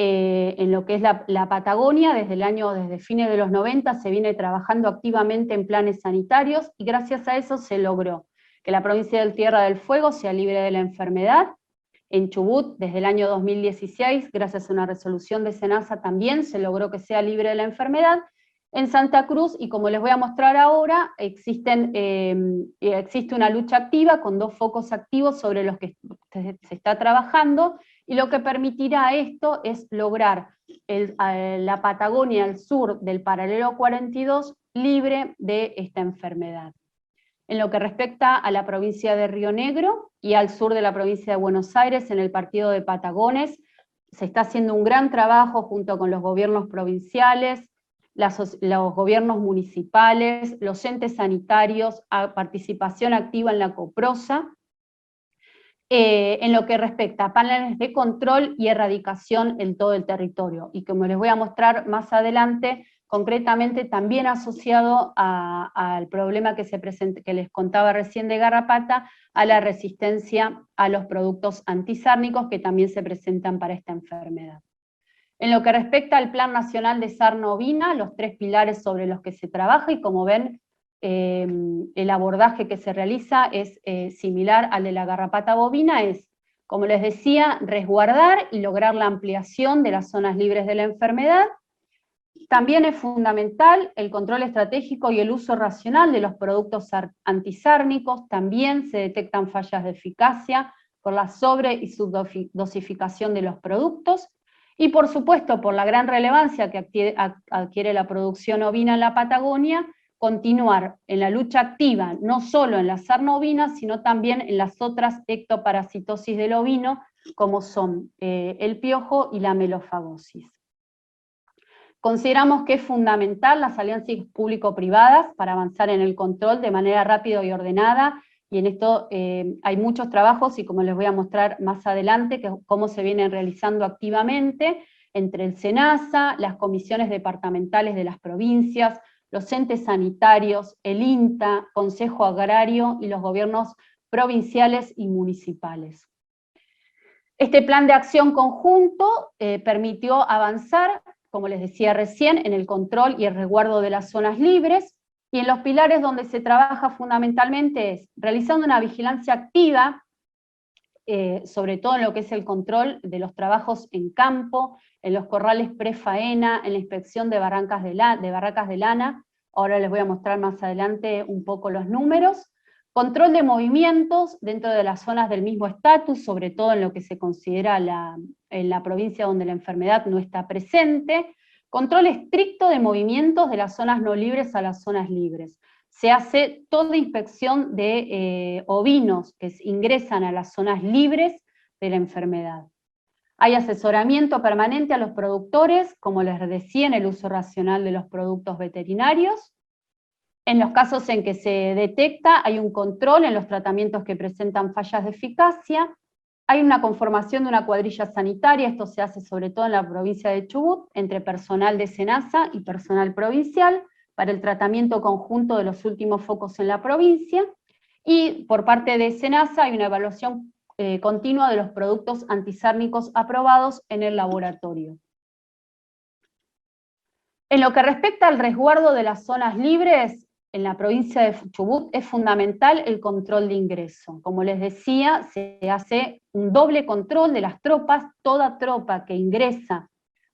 en lo que es la Patagonia. Desde fines de los 90 se viene trabajando activamente en planes sanitarios, y gracias a eso se logró que la provincia de Tierra del Fuego sea libre de la enfermedad. En Chubut, desde el año 2016, gracias a una resolución de SENASA, también se logró que sea libre de la enfermedad. En Santa Cruz, y como les voy a mostrar ahora, existe una lucha activa con 2 focos activos sobre los que se está trabajando, y lo que permitirá esto es lograr la Patagonia al sur del paralelo 42 libre de esta enfermedad. En lo que respecta a la provincia de Río Negro y al sur de la provincia de Buenos Aires, en el partido de Patagones, se está haciendo un gran trabajo junto con los gobiernos provinciales, los gobiernos municipales, los entes sanitarios, a participación activa en la COPROSA, en lo que respecta a planes de control y erradicación en todo el territorio, y como les voy a mostrar más adelante, concretamente también asociado al problema que les contaba recién de garrapata, a la resistencia a los productos antisárnicos que también se presentan para esta enfermedad. En lo que respecta al Plan Nacional de Sarna Ovina, los 3 pilares sobre los que se trabaja, y como ven, el abordaje que se realiza es similar al de la garrapata bovina, es, como les decía, resguardar y lograr la ampliación de las zonas libres de la enfermedad. También es fundamental el control estratégico y el uso racional de los productos antisárnicos. También se detectan fallas de eficacia por la sobre y subdosificación de los productos, y por supuesto por la gran relevancia que adquiere la producción ovina en la Patagonia, continuar en la lucha activa, no solo en la sarna ovina, sino también en las otras ectoparasitosis del ovino, como son el piojo y la melofagosis. Consideramos que es fundamental las alianzas público-privadas para avanzar en el control de manera rápida y ordenada, y en esto hay muchos trabajos, y como les voy a mostrar más adelante, cómo se vienen realizando activamente entre el SENASA, las comisiones departamentales de las provincias, los entes sanitarios, el INTA, Consejo Agrario y los gobiernos provinciales y municipales. Este plan de acción conjunto permitió avanzar, como les decía recién, en el control y el resguardo de las zonas libres, Y en los pilares donde se trabaja fundamentalmente es realizando una vigilancia activa, sobre todo en lo que es el control de los trabajos en campo, en los corrales pre-faena, en la inspección de barracas de lana. Ahora les voy a mostrar más adelante un poco los números. Control de movimientos dentro de las zonas del mismo estatus, sobre todo en lo que se considera en la provincia donde la enfermedad no está presente. Control estricto de movimientos de las zonas no libres a las zonas libres. Se hace toda inspección de ovinos que ingresan a las zonas libres de la enfermedad. Hay asesoramiento permanente a los productores, como les decía, en el uso racional de los productos veterinarios. En los casos en que se detecta, hay un control en los tratamientos que presentan fallas de eficacia. Hay una conformación de una cuadrilla sanitaria, esto se hace sobre todo en la provincia de Chubut, entre personal de SENASA y personal provincial, para el tratamiento conjunto de los últimos focos en la provincia, y por parte de SENASA hay una evaluación continua de los productos antisárnicos aprobados en el laboratorio. En lo que respecta al resguardo de las zonas libres, en la provincia de Chubut es fundamental el control de ingreso. Como les decía, se hace un doble control de las tropas. Toda tropa que ingresa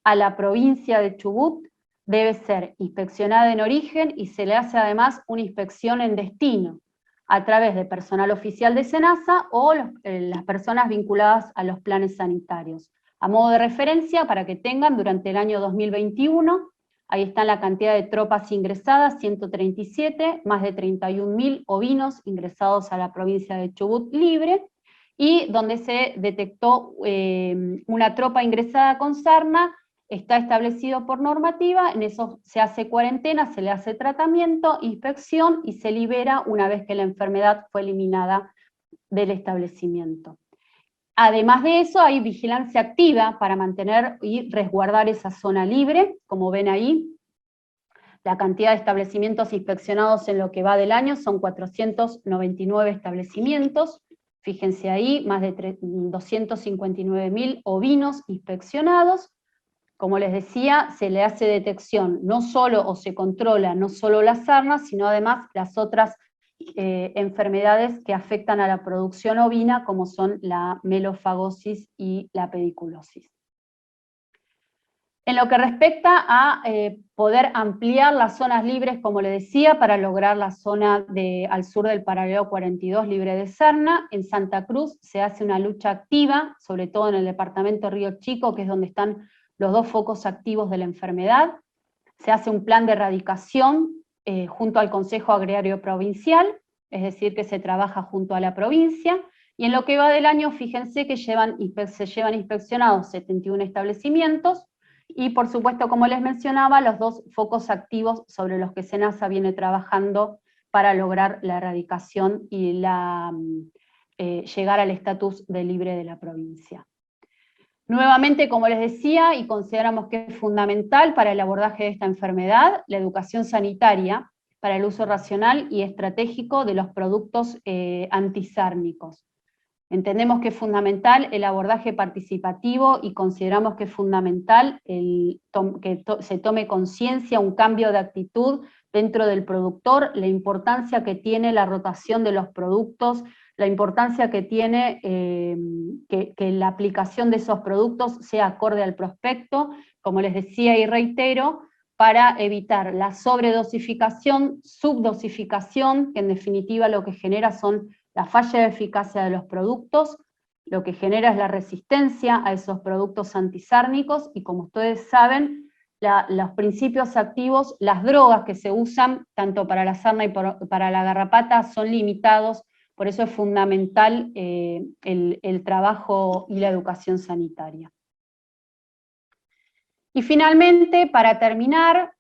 a la provincia de Chubut debe ser inspeccionada en origen y se le hace además una inspección en destino, a través de personal oficial de SENASA o las personas vinculadas a los planes sanitarios. A modo de referencia, para que tengan, durante el año 2021, ahí está la cantidad de tropas ingresadas, 137, más de 31.000 ovinos ingresados a la provincia de Chubut libre, y donde se detectó una tropa ingresada con sarna, está establecido por normativa, en eso se hace cuarentena, se le hace tratamiento, inspección y se libera una vez que la enfermedad fue eliminada del establecimiento. Además de eso, hay vigilancia activa para mantener y resguardar esa zona libre, como ven ahí. La cantidad de establecimientos inspeccionados en lo que va del año son 499 establecimientos. Fíjense ahí, más de 259.000 ovinos inspeccionados. Como les decía, se le hace detección no solo, o se controla no solo la sarna, sino además las otras enfermedades que afectan a la producción ovina, como son la melofagosis y la pediculosis. En lo que respecta a poder ampliar las zonas libres, como les decía, para lograr la zona al sur del paralelo 42 libre de sarna, en Santa Cruz se hace una lucha activa, sobre todo en el departamento Río Chico, que es donde están los dos focos activos de la enfermedad. Se hace un plan de erradicación junto al Consejo Agrario Provincial, es decir, que se trabaja junto a la provincia, y en lo que va del año, fíjense que se llevan inspeccionados 71 establecimientos, y por supuesto, como les mencionaba, los dos focos activos sobre los que SENASA viene trabajando para lograr la erradicación y llegar al estatus de libre de la provincia. Nuevamente, como les decía, y consideramos que es fundamental para el abordaje de esta enfermedad, la educación sanitaria para el uso racional y estratégico de los productos antisárnicos. Entendemos que es fundamental el abordaje participativo y consideramos que es fundamental que se tome conciencia, un cambio de actitud dentro del productor, la importancia que tiene la rotación de los productos, la importancia que tiene que la aplicación de esos productos sea acorde al prospecto, como les decía y reitero, para evitar la sobredosificación, subdosificación, que en definitiva lo que genera son la falla de eficacia de los productos, lo que genera es la resistencia a esos productos antisárnicos, y como ustedes saben, los principios activos, las drogas que se usan, tanto para la sarna y para la garrapata, son limitados. Por eso es fundamental el trabajo y la educación sanitaria. Y finalmente, para terminar,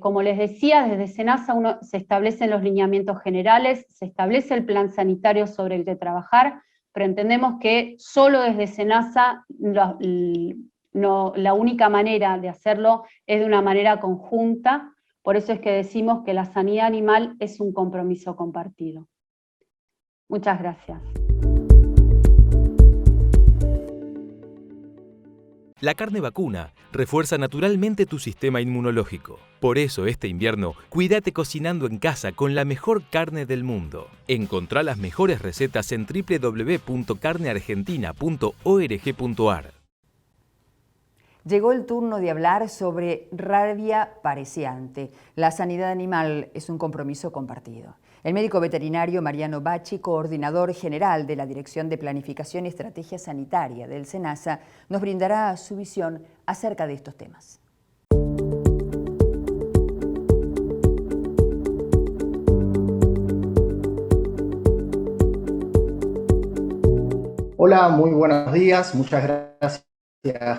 como les decía, desde SENASA se establecen los lineamientos generales, se establece el plan sanitario sobre el que trabajar, pero entendemos que solo desde SENASA la única manera de hacerlo es de una manera conjunta, por eso es que decimos que la sanidad animal es un compromiso compartido. Muchas gracias. La carne vacuna refuerza naturalmente tu sistema inmunológico. Por eso este invierno, cuídate cocinando en casa con la mejor carne del mundo. Encontrá las mejores recetas en www.carneargentina.org.ar. Llegó el turno de hablar sobre rabia pareciante. La sanidad animal es un compromiso compartido. El médico veterinario Mariano Bacci, coordinador general de la Dirección de Planificación y Estrategia Sanitaria del SENASA, nos brindará su visión acerca de estos temas. Hola, muy buenos días. Muchas gracias,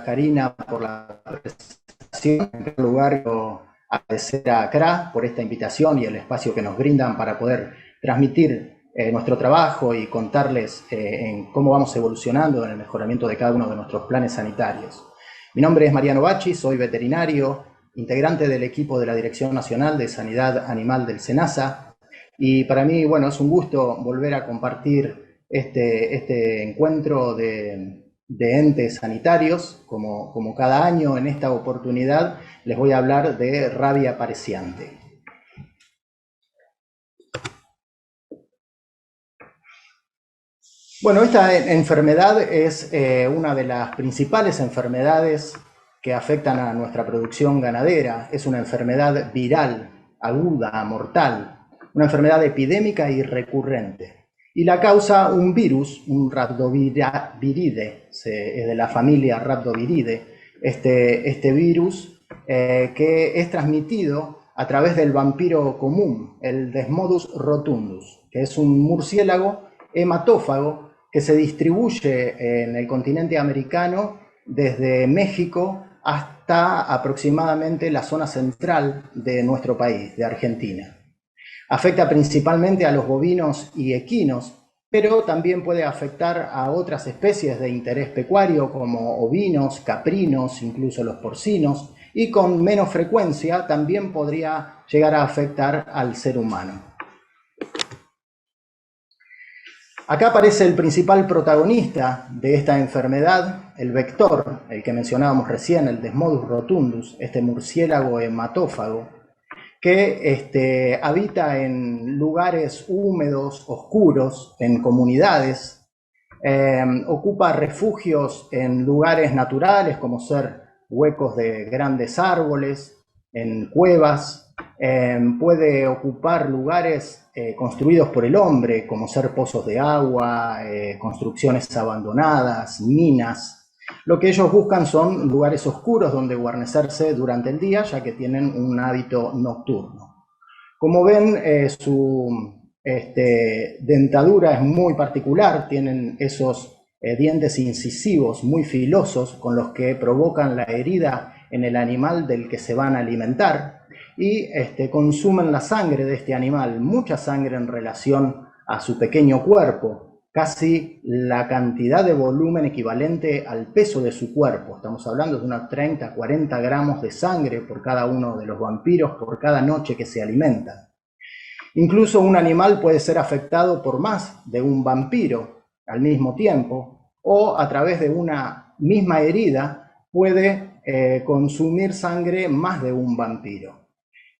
Karina, por la presentación. En primer lugar, quiero agradecer a CRA por esta invitación y el espacio que nos brindan para poder transmitir nuestro trabajo y contarles en cómo vamos evolucionando en el mejoramiento de cada uno de nuestros planes sanitarios. Mi nombre es Mariano Bacci, soy veterinario, integrante del equipo de la Dirección Nacional de Sanidad Animal del SENASA, y para mí, bueno, es un gusto volver a compartir este encuentro de entes sanitarios. Como cada año, en esta oportunidad les voy a hablar de rabia pareciante. Bueno, esta enfermedad es una de las principales enfermedades que afectan a nuestra producción ganadera. Es una enfermedad viral, aguda, mortal, una enfermedad epidémica y recurrente. Y la causa un virus, un Rhabdoviride, es de la familia Rhabdoviridae, este virus que es transmitido a través del vampiro común, el Desmodus rotundus, que es un murciélago hematófago que se distribuye en el continente americano desde México hasta aproximadamente la zona central de nuestro país, de Argentina. Afecta principalmente a los bovinos y equinos, pero también puede afectar a otras especies de interés pecuario como ovinos, caprinos, incluso los porcinos, y con menos frecuencia también podría llegar a afectar al ser humano. Acá aparece el principal protagonista de esta enfermedad, el vector, el que mencionábamos recién, el Desmodus rotundus, este murciélago hematófago, que habita en lugares húmedos, oscuros, en comunidades, ocupa refugios en lugares naturales como ser huecos de grandes árboles, en cuevas, puede ocupar lugares construidos por el hombre como ser pozos de agua, construcciones abandonadas, minas. Lo que ellos buscan son lugares oscuros donde guarnecerse durante el día, ya que tienen un hábito nocturno. Como ven, su dentadura es muy particular, tienen esos dientes incisivos muy filosos con los que provocan la herida en el animal del que se van a alimentar, y consumen la sangre de este animal, mucha sangre en relación a su pequeño cuerpo, casi la cantidad de volumen equivalente al peso de su cuerpo. Estamos hablando de unos 30-40 gramos de sangre por cada uno de los vampiros por cada noche que se alimentan. Incluso un animal puede ser afectado por más de un vampiro al mismo tiempo, o a través de una misma herida puede consumir sangre más de un vampiro.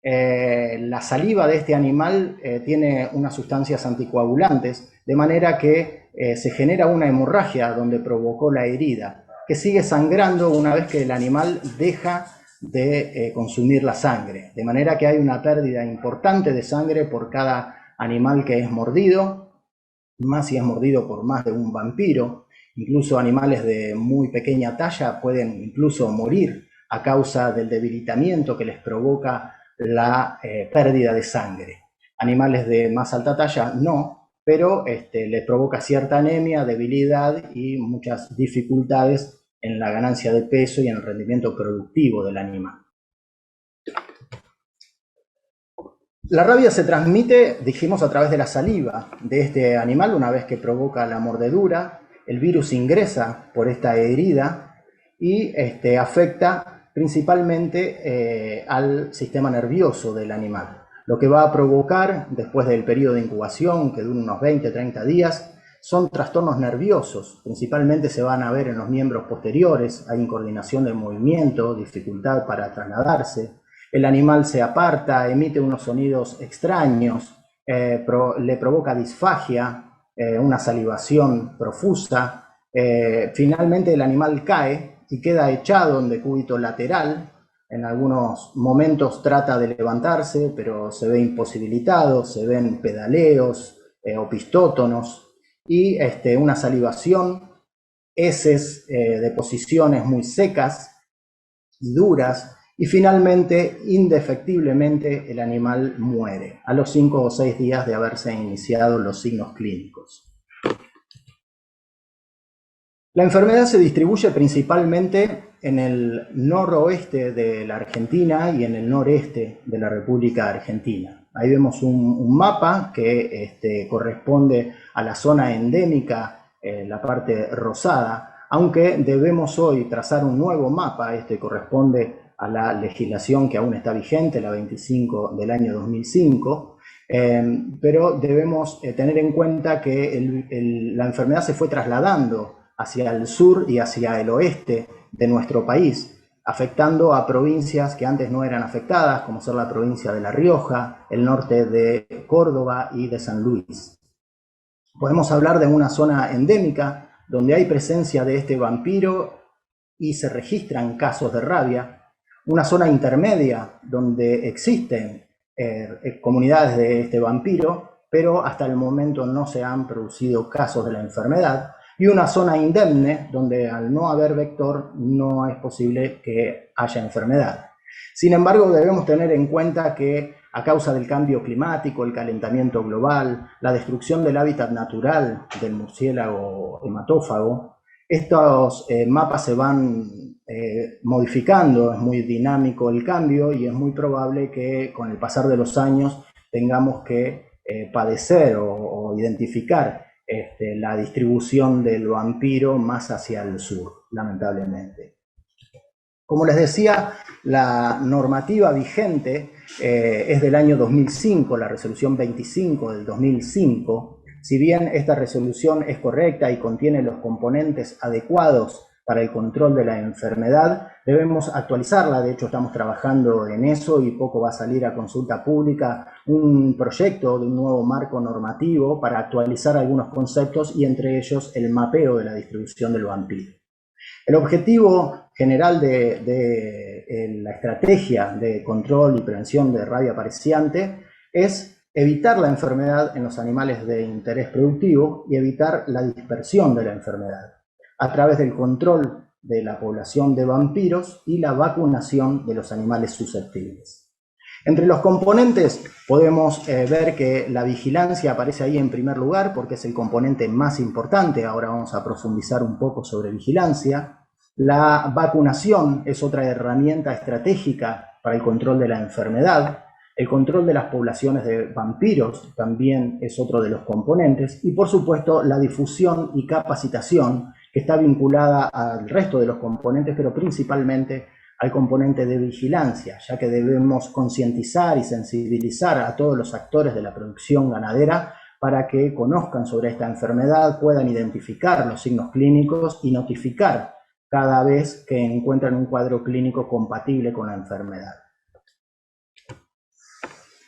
La saliva de este animal tiene unas sustancias anticoagulantes, de manera que se genera una hemorragia donde provocó la herida, que sigue sangrando una vez que el animal deja de consumir la sangre. De manera que hay una pérdida importante de sangre por cada animal que es mordido, más si es mordido por más de un vampiro. Incluso animales de muy pequeña talla pueden incluso morir a causa del debilitamiento que les provoca la pérdida de sangre. Animales de más alta talla no, pero les provoca cierta anemia, debilidad y muchas dificultades en la ganancia de peso y en el rendimiento productivo del animal. La rabia se transmite, dijimos, a través de la saliva de este animal. Una vez que provoca la mordedura, el virus ingresa por esta herida y afecta principalmente al sistema nervioso del animal. Lo que va a provocar, después del periodo de incubación, que dura unos 20-30 días, son trastornos nerviosos, principalmente se van a ver en los miembros posteriores, hay incoordinación del movimiento, dificultad para trasladarse, el animal se aparta, emite unos sonidos extraños, le provoca disfagia, una salivación profusa, finalmente el animal cae y queda echado en decúbito lateral, en algunos momentos trata de levantarse, pero se ve imposibilitado, se ven pedaleos, opistótonos, y una salivación, heces, deposiciones muy secas y duras, y finalmente, indefectiblemente, el animal muere a los 5 o 6 días de haberse iniciado los signos clínicos. La enfermedad se distribuye principalmente en el noroeste de la Argentina y en el noreste de la República Argentina. Ahí vemos un mapa que corresponde a la zona endémica, la parte rosada, aunque debemos hoy trazar un nuevo mapa. Este corresponde a la legislación que aún está vigente, la 25 del año 2005, pero debemos tener en cuenta que la enfermedad se fue trasladando hacia el sur y hacia el oeste de nuestro país, afectando a provincias que antes no eran afectadas, como ser la provincia de La Rioja, el norte de Córdoba y de San Luis. Podemos hablar de una zona endémica donde hay presencia de este vampiro y se registran casos de rabia, una zona intermedia donde existen comunidades de este vampiro, pero hasta el momento no se han producido casos de la enfermedad, y una zona indemne donde al no haber vector no es posible que haya enfermedad. Sin embargo, debemos tener en cuenta que a causa del cambio climático, el calentamiento global, la destrucción del hábitat natural del murciélago hematófago, estos mapas se van modificando, es muy dinámico el cambio y es muy probable que con el pasar de los años tengamos que padecer o identificar la distribución del vampiro más hacia el sur, lamentablemente. Como les decía, la normativa vigente es del año 2005, la resolución 25 del 2005. Si bien esta resolución es correcta y contiene los componentes adecuados para el control de la enfermedad, debemos actualizarla. De hecho, estamos trabajando en eso y poco va a salir a consulta pública un proyecto de un nuevo marco normativo para actualizar algunos conceptos y entre ellos el mapeo de la distribución del vampiro. El objetivo general de la estrategia de control y prevención de rabia apareciente es evitar la enfermedad en los animales de interés productivo y evitar la dispersión de la enfermedad a través del control de la población de vampiros y la vacunación de los animales susceptibles. Entre los componentes podemos ver que la vigilancia aparece ahí en primer lugar porque es el componente más importante. Ahora vamos a profundizar un poco sobre vigilancia. La vacunación es otra herramienta estratégica para el control de la enfermedad. El control de las poblaciones de vampiros también es otro de los componentes. Y por supuesto la difusión y capacitación, que está vinculada al resto de los componentes, pero principalmente al componente de vigilancia, ya que debemos concientizar y sensibilizar a todos los actores de la producción ganadera para que conozcan sobre esta enfermedad, puedan identificar los signos clínicos y notificar cada vez que encuentran un cuadro clínico compatible con la enfermedad.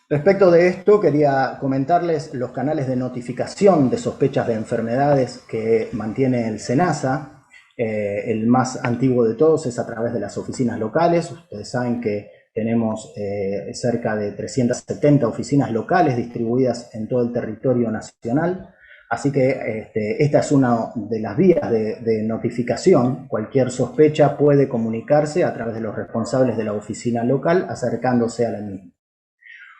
Respecto de esto, quería comentarles los canales de notificación de sospechas de enfermedades que mantiene el SENASA. El más antiguo de todos es a través de las oficinas locales. Ustedes saben que tenemos cerca de 370 oficinas locales distribuidas en todo el territorio nacional. Así que esta es una de las vías de notificación. Cualquier sospecha puede comunicarse a través de los responsables de la oficina local acercándose a la misma.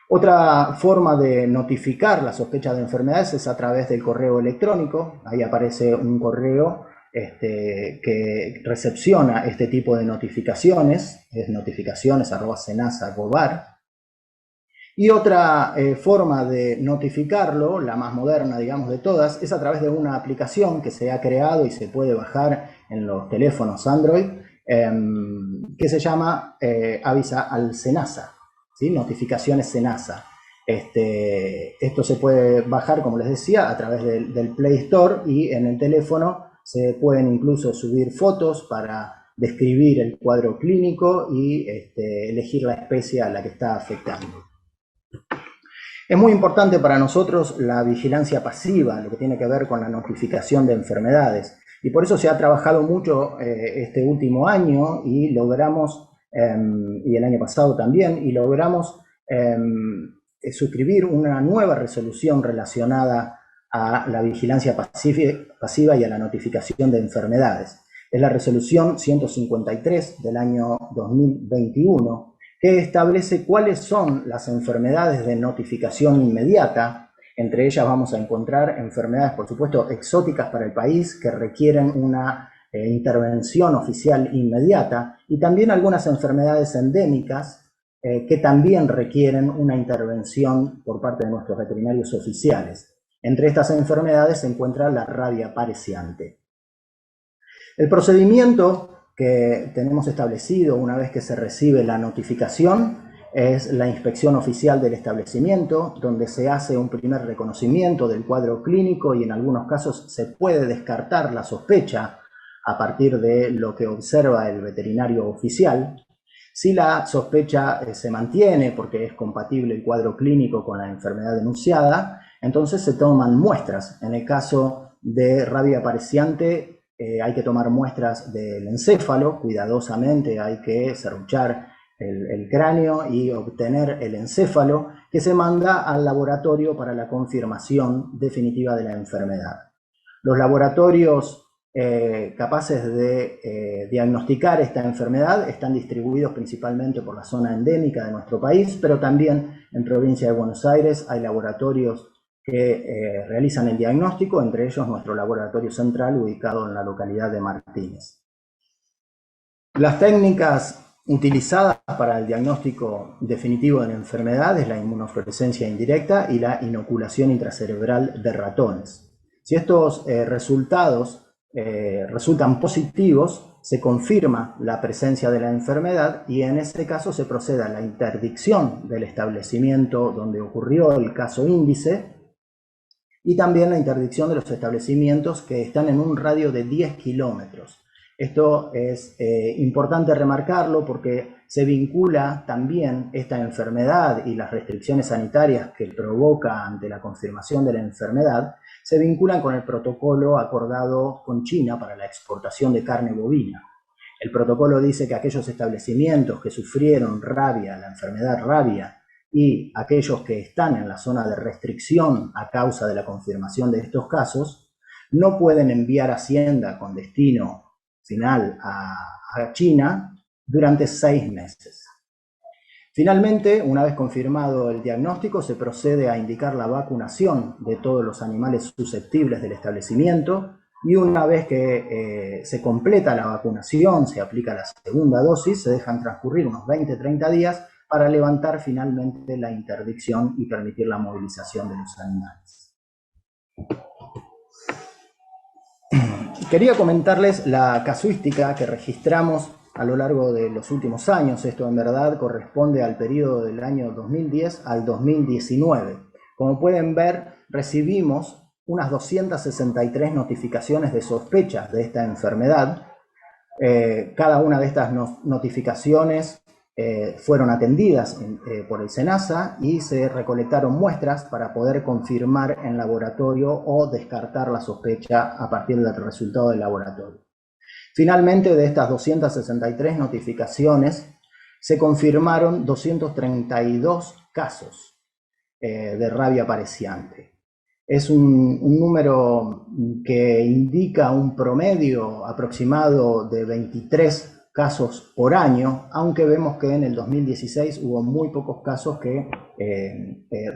Otra forma de notificar la sospecha de enfermedades es a través del correo electrónico. Ahí aparece un correo que recepciona este tipo de notificaciones, es notificaciones@senasa.gov.ar. Y otra forma de notificarlo, la más moderna, digamos, de todas, es a través de una aplicación que se ha creado y se puede bajar en los teléfonos Android, que se llama Avisa al SENASA. ¿Sí? Notificaciones SENASA. Esto se puede bajar, como les decía, a través del Play Store, y en el teléfono se pueden incluso subir fotos para describir el cuadro clínico y elegir la especie a la que está afectando. Es muy importante para nosotros la vigilancia pasiva, lo que tiene que ver con la notificación de enfermedades. Y por eso se ha trabajado mucho este último año y logramos, y el año pasado también, y logramos suscribir una nueva resolución relacionada a la vigilancia pasiva y a la notificación de enfermedades. Es la resolución 153 del año 2021, que establece cuáles son las enfermedades de notificación inmediata. Entre ellas vamos a encontrar enfermedades, por supuesto, exóticas para el país, que requieren una intervención oficial inmediata, y también algunas enfermedades endémicas que también requieren una intervención por parte de nuestros veterinarios oficiales. Entre estas enfermedades se encuentra la rabia pareciante. El procedimiento que tenemos establecido una vez que se recibe la notificación es la inspección oficial del establecimiento, donde se hace un primer reconocimiento del cuadro clínico y en algunos casos se puede descartar la sospecha a partir de lo que observa el veterinario oficial. Si la sospecha se mantiene porque es compatible el cuadro clínico con la enfermedad denunciada, entonces se toman muestras. En el caso de rabia pareciante, hay que tomar muestras del encéfalo, cuidadosamente hay que serruchar el cráneo y obtener el encéfalo, que se manda al laboratorio para la confirmación definitiva de la enfermedad. Los laboratorios capaces de diagnosticar esta enfermedad están distribuidos principalmente por la zona endémica de nuestro país, pero también en provincia de Buenos Aires hay laboratorios que realizan el diagnóstico, entre ellos nuestro laboratorio central ubicado en la localidad de Martínez. Las técnicas utilizadas para el diagnóstico definitivo de la enfermedad es la inmunofluorescencia indirecta y la inoculación intracerebral de ratones. Si estos resultados resultan positivos, se confirma la presencia de la enfermedad y en ese caso se procede a la interdicción del establecimiento donde ocurrió el caso índice, y también la interdicción de los establecimientos que están en un radio de 10 kilómetros. Esto es importante remarcarlo porque se vincula también esta enfermedad y las restricciones sanitarias que provoca ante la confirmación de la enfermedad, se vinculan con el protocolo acordado con China para la exportación de carne bovina. El protocolo dice que aquellos establecimientos que sufrieron rabia, la enfermedad rabia, y aquellos que están en la zona de restricción a causa de la confirmación de estos casos, no pueden enviar hacienda con destino final a China durante 6 meses. Finalmente, una vez confirmado el diagnóstico, se procede a indicar la vacunación de todos los animales susceptibles del establecimiento, y una vez que se completa la vacunación, se aplica la segunda dosis, se dejan transcurrir unos 20-30 días para levantar finalmente la interdicción y permitir la movilización de los animales. Quería comentarles la casuística que registramos a lo largo de los últimos años. Esto en verdad corresponde al periodo del año 2010 al 2019. Como pueden ver, recibimos unas 263 notificaciones de sospechas de esta enfermedad. Cada una de estas notificaciones fueron atendidas por el SENASA y se recolectaron muestras para poder confirmar en laboratorio o descartar la sospecha a partir del resultado del laboratorio. Finalmente, de estas 263 notificaciones, se confirmaron 232 casos de rabia pareciante. Es un número que indica un promedio aproximado de 23 casos por año, aunque vemos que en el 2016 hubo muy pocos casos que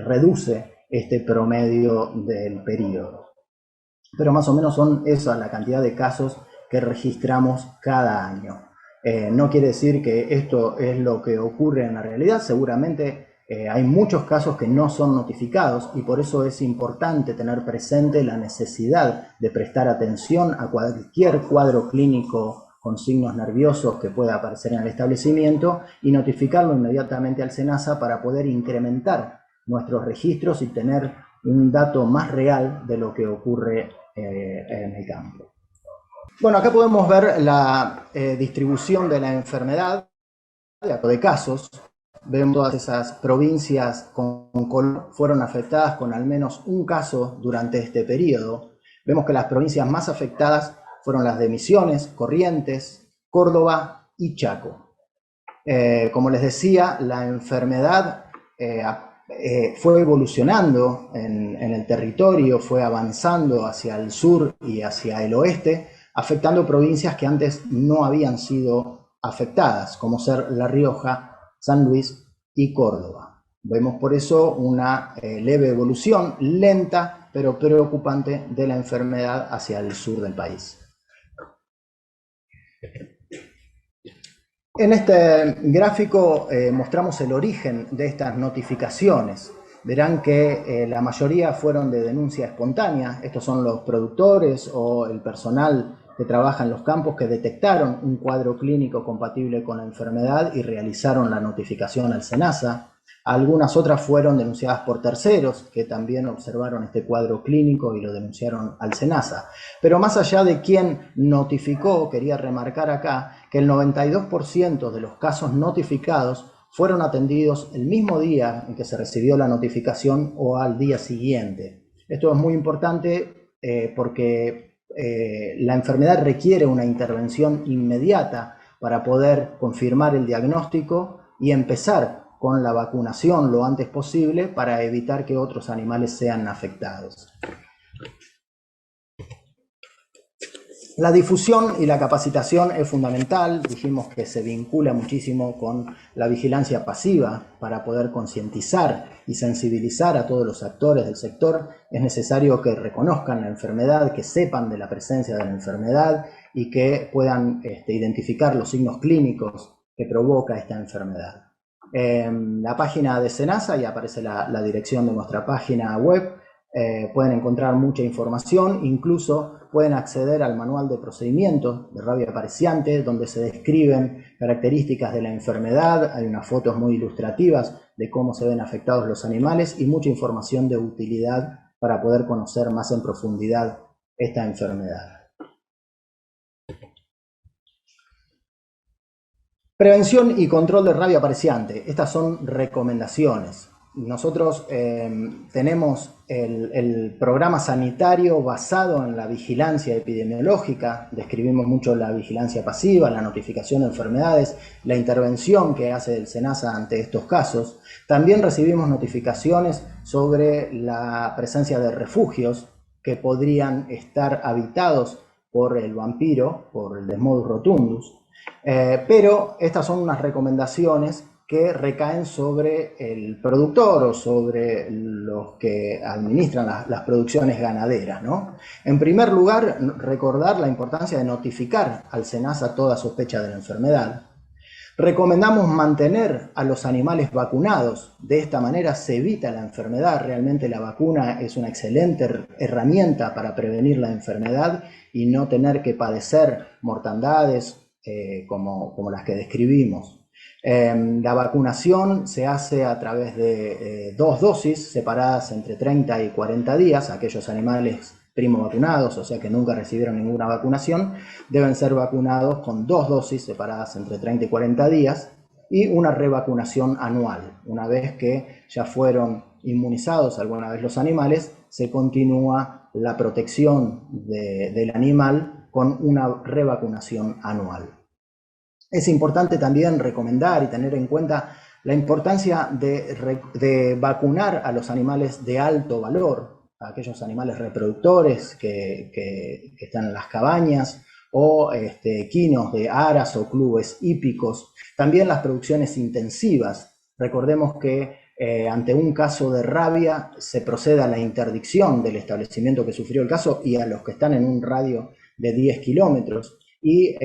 reduce este promedio del periodo. Pero más o menos son esa la cantidad de casos que registramos cada año. No quiere decir que esto es lo que ocurre en la realidad, seguramente hay muchos casos que no son notificados y por eso es importante tener presente la necesidad de prestar atención a cualquier cuadro clínico con signos nerviosos que pueda aparecer en el establecimiento y notificarlo inmediatamente al SENASA para poder incrementar nuestros registros y tener un dato más real de lo que ocurre en el campo. Bueno, acá podemos ver la distribución de la enfermedad de casos. Vemos todas esas provincias con color fueron afectadas con al menos un caso durante este periodo. Vemos que las provincias más afectadas fueron las de Misiones, Corrientes, Córdoba y Chaco. Como les decía, la enfermedad fue evolucionando en el territorio, fue avanzando hacia el sur y hacia el oeste, afectando provincias que antes no habían sido afectadas, como ser La Rioja, San Luis y Córdoba. Vemos por eso una leve evolución, lenta pero preocupante, de la enfermedad hacia el sur del país. En este gráfico mostramos el origen de estas notificaciones. Verán que la mayoría fueron de denuncia espontánea. Estos son los productores o el personal que trabaja en los campos que detectaron un cuadro clínico compatible con la enfermedad y realizaron la notificación al SENASA. Algunas otras fueron denunciadas por terceros que también observaron este cuadro clínico y lo denunciaron al SENASA. Pero más allá de quién notificó, quería remarcar acá que el 92% de los casos notificados fueron atendidos el mismo día en que se recibió la notificación o al día siguiente. Esto es muy importante porque la enfermedad requiere una intervención inmediata para poder confirmar el diagnóstico y empezar con la vacunación lo antes posible para evitar que otros animales sean afectados. La difusión y la capacitación es fundamental. Dijimos que se vincula muchísimo con la vigilancia pasiva para poder concientizar y sensibilizar a todos los actores del sector. Es necesario que reconozcan la enfermedad, que sepan de la presencia de la enfermedad y que puedan identificar los signos clínicos que provoca esta enfermedad. En la página de SENASA, y aparece la dirección de nuestra página web, pueden encontrar mucha información, incluso pueden acceder al manual de procedimientos de rabia apareciante, donde se describen características de la enfermedad, hay unas fotos muy ilustrativas de cómo se ven afectados los animales y mucha información de utilidad para poder conocer más en profundidad esta enfermedad. Prevención y control de rabia apareciante. Estas son recomendaciones. Nosotros tenemos el programa sanitario basado en la vigilancia epidemiológica. Describimos mucho la vigilancia pasiva, la notificación de enfermedades, la intervención que hace el SENASA ante estos casos. También recibimos notificaciones sobre la presencia de refugios que podrían estar habitados por el vampiro, por el Desmodus rotundus. Pero estas son unas recomendaciones que recaen sobre el productor o sobre los que administran las producciones ganaderas, ¿no? En primer lugar, recordar la importancia de notificar al SENASA toda sospecha de la enfermedad. Recomendamos mantener a los animales vacunados. De esta manera se evita la enfermedad. Realmente la vacuna es una excelente herramienta para prevenir la enfermedad y no tener que padecer mortandades como las que describimos. La vacunación se hace a través de 2 dosis separadas entre 30 y 40 días. Aquellos animales primo vacunados, o sea que nunca recibieron ninguna vacunación, deben ser vacunados con 2 dosis separadas entre 30 y 40 días y una revacunación anual. Una vez que ya fueron inmunizados alguna vez los animales, se continúa la protección del animal con una revacunación anual. Es importante también recomendar y tener en cuenta la importancia de vacunar a los animales de alto valor, a aquellos animales reproductores que están en las cabañas o equinos de aras o clubes hípicos. También las producciones intensivas. Recordemos que ante un caso de rabia se procede a la interdicción del establecimiento que sufrió el caso y a los que están en un radio de 10 kilómetros. Y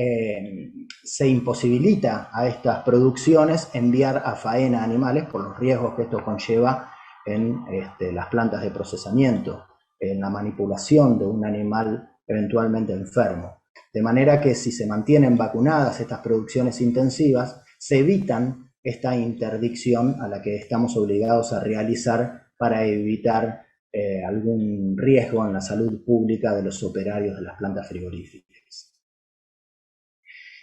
se imposibilita a estas producciones enviar a faena animales por los riesgos que esto conlleva en las plantas de procesamiento, en la manipulación de un animal eventualmente enfermo. De manera que si se mantienen vacunadas estas producciones intensivas, se evitan esta interdicción a la que estamos obligados a realizar para evitar algún riesgo en la salud pública de los operarios de las plantas frigoríficas.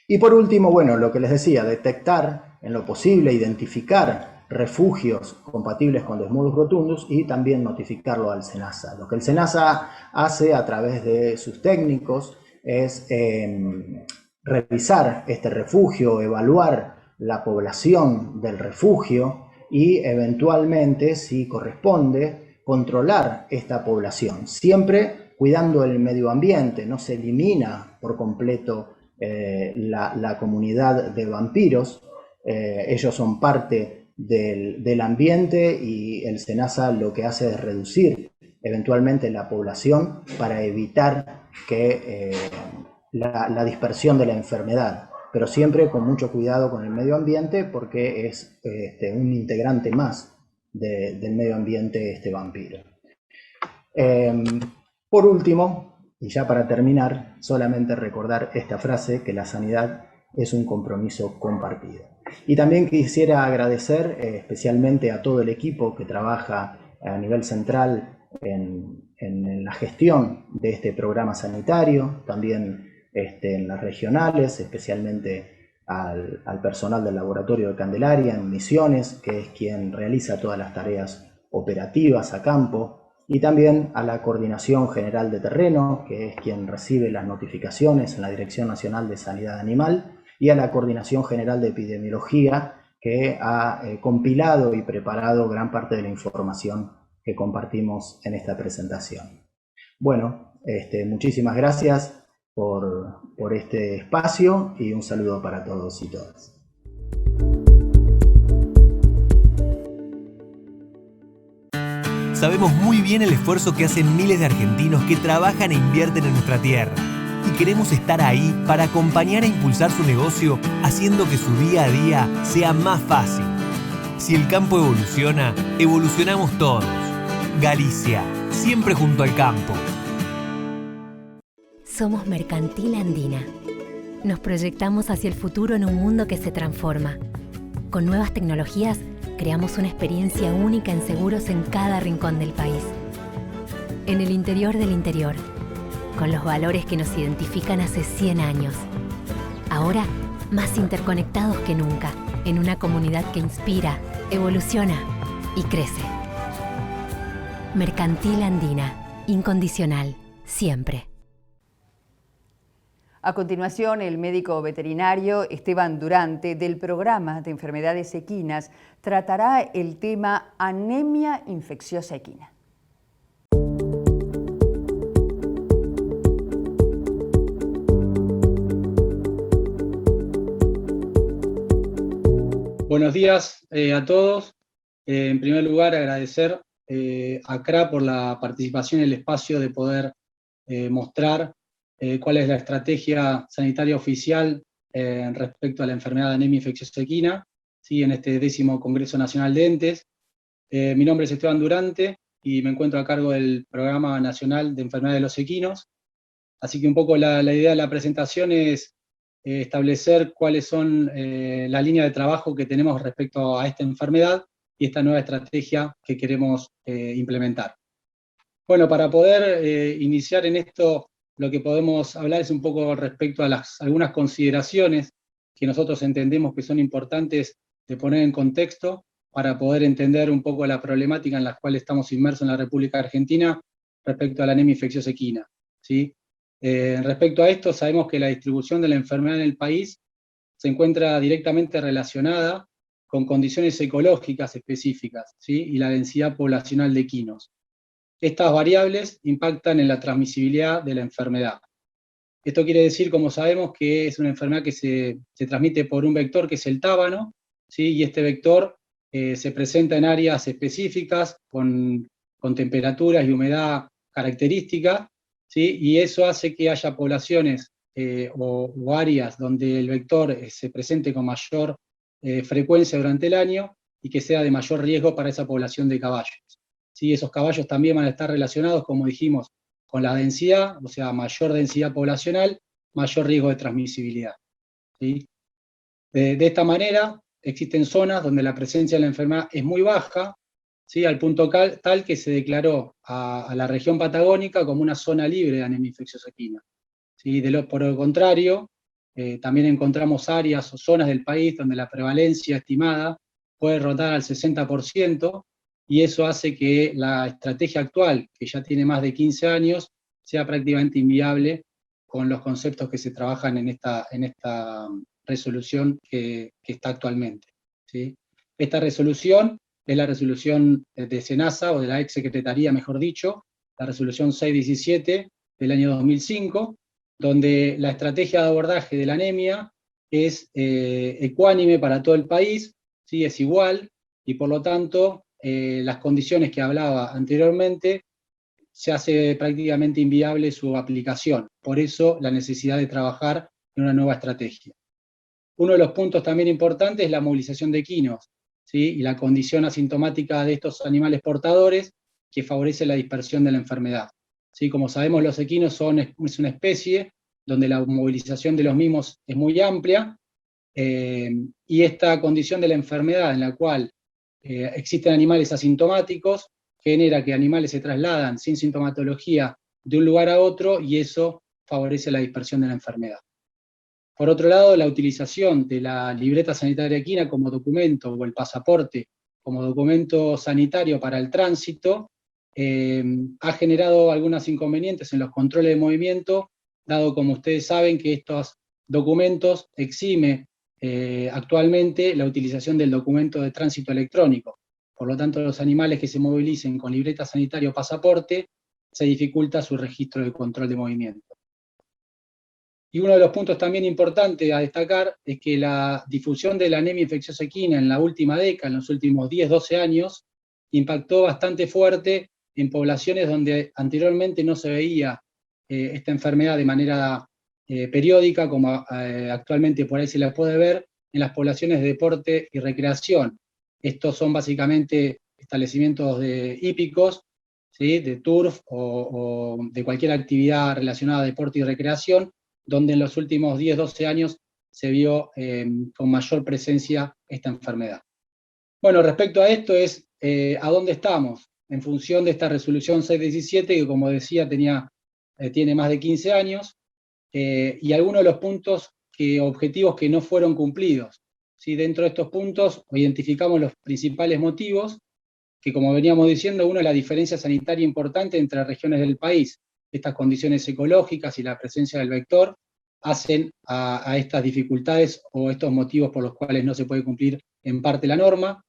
Y por último, bueno, lo que les decía, detectar en lo posible, identificar refugios compatibles con Desmodus rotundus y también notificarlo al SENASA. Lo que el SENASA hace a través de sus técnicos es revisar este refugio, evaluar la población del refugio y eventualmente, si corresponde, controlar esta población, siempre cuidando el medio ambiente. No se elimina por completo la comunidad de vampiros, ellos son parte del ambiente y el SENASA lo que hace es reducir eventualmente la población para evitar que la dispersión de la enfermedad, pero siempre con mucho cuidado con el medio ambiente porque es un integrante más del medio ambiente este vampiro. Por último, y ya para terminar, solamente recordar esta frase, que la sanidad es un compromiso compartido. Y también quisiera agradecer especialmente a todo el equipo que trabaja a nivel central en la gestión de este programa sanitario, también en las regionales, especialmente al personal del laboratorio de Candelaria en Misiones, que es quien realiza todas las tareas operativas a campo, y también a la Coordinación General de Terreno, que es quien recibe las notificaciones en la Dirección Nacional de Sanidad Animal, y a la Coordinación General de Epidemiología, que ha compilado y preparado gran parte de la información que compartimos en esta presentación. Bueno, muchísimas gracias por este espacio y un saludo para todos y todas. Sabemos muy bien el esfuerzo que hacen miles de argentinos que trabajan e invierten en nuestra tierra. Y queremos estar ahí para acompañar e impulsar su negocio, haciendo que su día a día sea más fácil. Si el campo evoluciona, evolucionamos todos. Galicia, siempre junto al campo. Somos Mercantil Andina. Nos proyectamos hacia el futuro en un mundo que se transforma. Con nuevas tecnologías, creamos una experiencia única en seguros en cada rincón del país. En el interior del interior, con los valores que nos identifican hace 100 años. Ahora, más interconectados que nunca, en una comunidad que inspira, evoluciona y crece. Mercantil Andina, incondicional, siempre. A continuación, el médico veterinario Esteban Durante, del programa de enfermedades equinas, tratará el tema anemia infecciosa equina. Buenos días a todos. En primer lugar, agradecer a CRA por la participación en el espacio de poder mostrar cuál es la estrategia sanitaria oficial respecto a la enfermedad de anemia infecciosa equina, ¿sí? En este 10º Congreso Nacional de Entes. Mi nombre es Esteban Durante y me encuentro a cargo del Programa Nacional de Enfermedades de los Equinos. Así que un poco la idea de la presentación es establecer cuáles son las líneas de trabajo que tenemos respecto a esta enfermedad y esta nueva estrategia que queremos implementar. Bueno, para poder iniciar en esto, lo que podemos hablar es un poco respecto a algunas consideraciones que nosotros entendemos que son importantes de poner en contexto para poder entender un poco la problemática en la cual estamos inmersos en la República Argentina respecto a la anemia infecciosa equina, ¿sí? Respecto a esto, sabemos que la distribución de la enfermedad en el país se encuentra directamente relacionada con condiciones ecológicas específicas, ¿sí? Y la densidad poblacional de equinos. Estas variables impactan en la transmisibilidad de la enfermedad. Esto quiere decir, como sabemos, que es una enfermedad que se transmite por un vector que es el tábano, ¿sí? Y este vector se presenta en áreas específicas con temperaturas y humedad características, ¿sí? Y eso hace que haya poblaciones o áreas donde el vector se presente con mayor frecuencia durante el año y que sea de mayor riesgo para esa población de caballos. ¿Sí? Esos caballos también van a estar relacionados, como dijimos, con la densidad, o sea, mayor densidad poblacional, mayor riesgo de transmisibilidad, ¿sí? De esta manera, existen zonas donde la presencia de la enfermedad es muy baja, ¿sí? Al punto tal que se declaró a la región patagónica como una zona libre de anemia infecciosa equina. ¿Sí? Por el contrario, también encontramos áreas o zonas del país donde la prevalencia estimada puede rondar al 60%, y eso hace que la estrategia actual, que ya tiene más de 15 años, sea prácticamente inviable con los conceptos que se trabajan en esta resolución que está actualmente, ¿sí? Esta resolución es la resolución de SENASA, o de la ex secretaría, mejor dicho, la resolución 617 del año 2005, donde la estrategia de abordaje de la anemia es ecuánime para todo el país, ¿sí? Es igual, y por lo tanto las condiciones que hablaba anteriormente se hace prácticamente inviable su aplicación. Por eso la necesidad de trabajar en una nueva estrategia. Uno de los puntos también importantes es la movilización de equinos, ¿sí? Y la condición asintomática de estos animales portadores, que favorece la dispersión de la enfermedad. ¿Sí? Como sabemos, los equinos es una especie donde la movilización de los mismos es muy amplia, y esta condición de la enfermedad en la cual existen animales asintomáticos genera que animales se trasladan sin sintomatología de un lugar a otro, y eso favorece la dispersión de la enfermedad. Por otro lado, la utilización de la libreta sanitaria equina como documento, o el pasaporte como documento sanitario para el tránsito, ha generado algunos inconvenientes en los controles de movimiento, dado, como ustedes saben, que estos documentos exime actualmente la utilización del documento de tránsito electrónico. Por lo tanto, los animales que se movilicen con libreta sanitaria o pasaporte, se dificulta su registro de control de movimiento. Y uno de los puntos también importantes a destacar es que la difusión de la anemia infecciosa equina en la última década, en los últimos 10-12 años, impactó bastante fuerte en poblaciones donde anteriormente no se veía esta enfermedad de manera periódica, como actualmente por ahí se la puede ver en las poblaciones de deporte y recreación. Estos son básicamente establecimientos hípicos, ¿sí? De turf o de cualquier actividad relacionada a deporte y recreación, donde en los últimos 10-12 años se vio con mayor presencia esta enfermedad. Bueno, respecto a esto es a dónde estamos, en función de esta resolución 617, que como decía tiene más de 15 años, y algunos de los objetivos que no fueron cumplidos. ¿Sí? Dentro de estos puntos identificamos los principales motivos, que como veníamos diciendo, uno es la diferencia sanitaria importante entre regiones del país. Estas condiciones ecológicas y la presencia del vector hacen a estas dificultades o estos motivos por los cuales no se puede cumplir en parte la norma.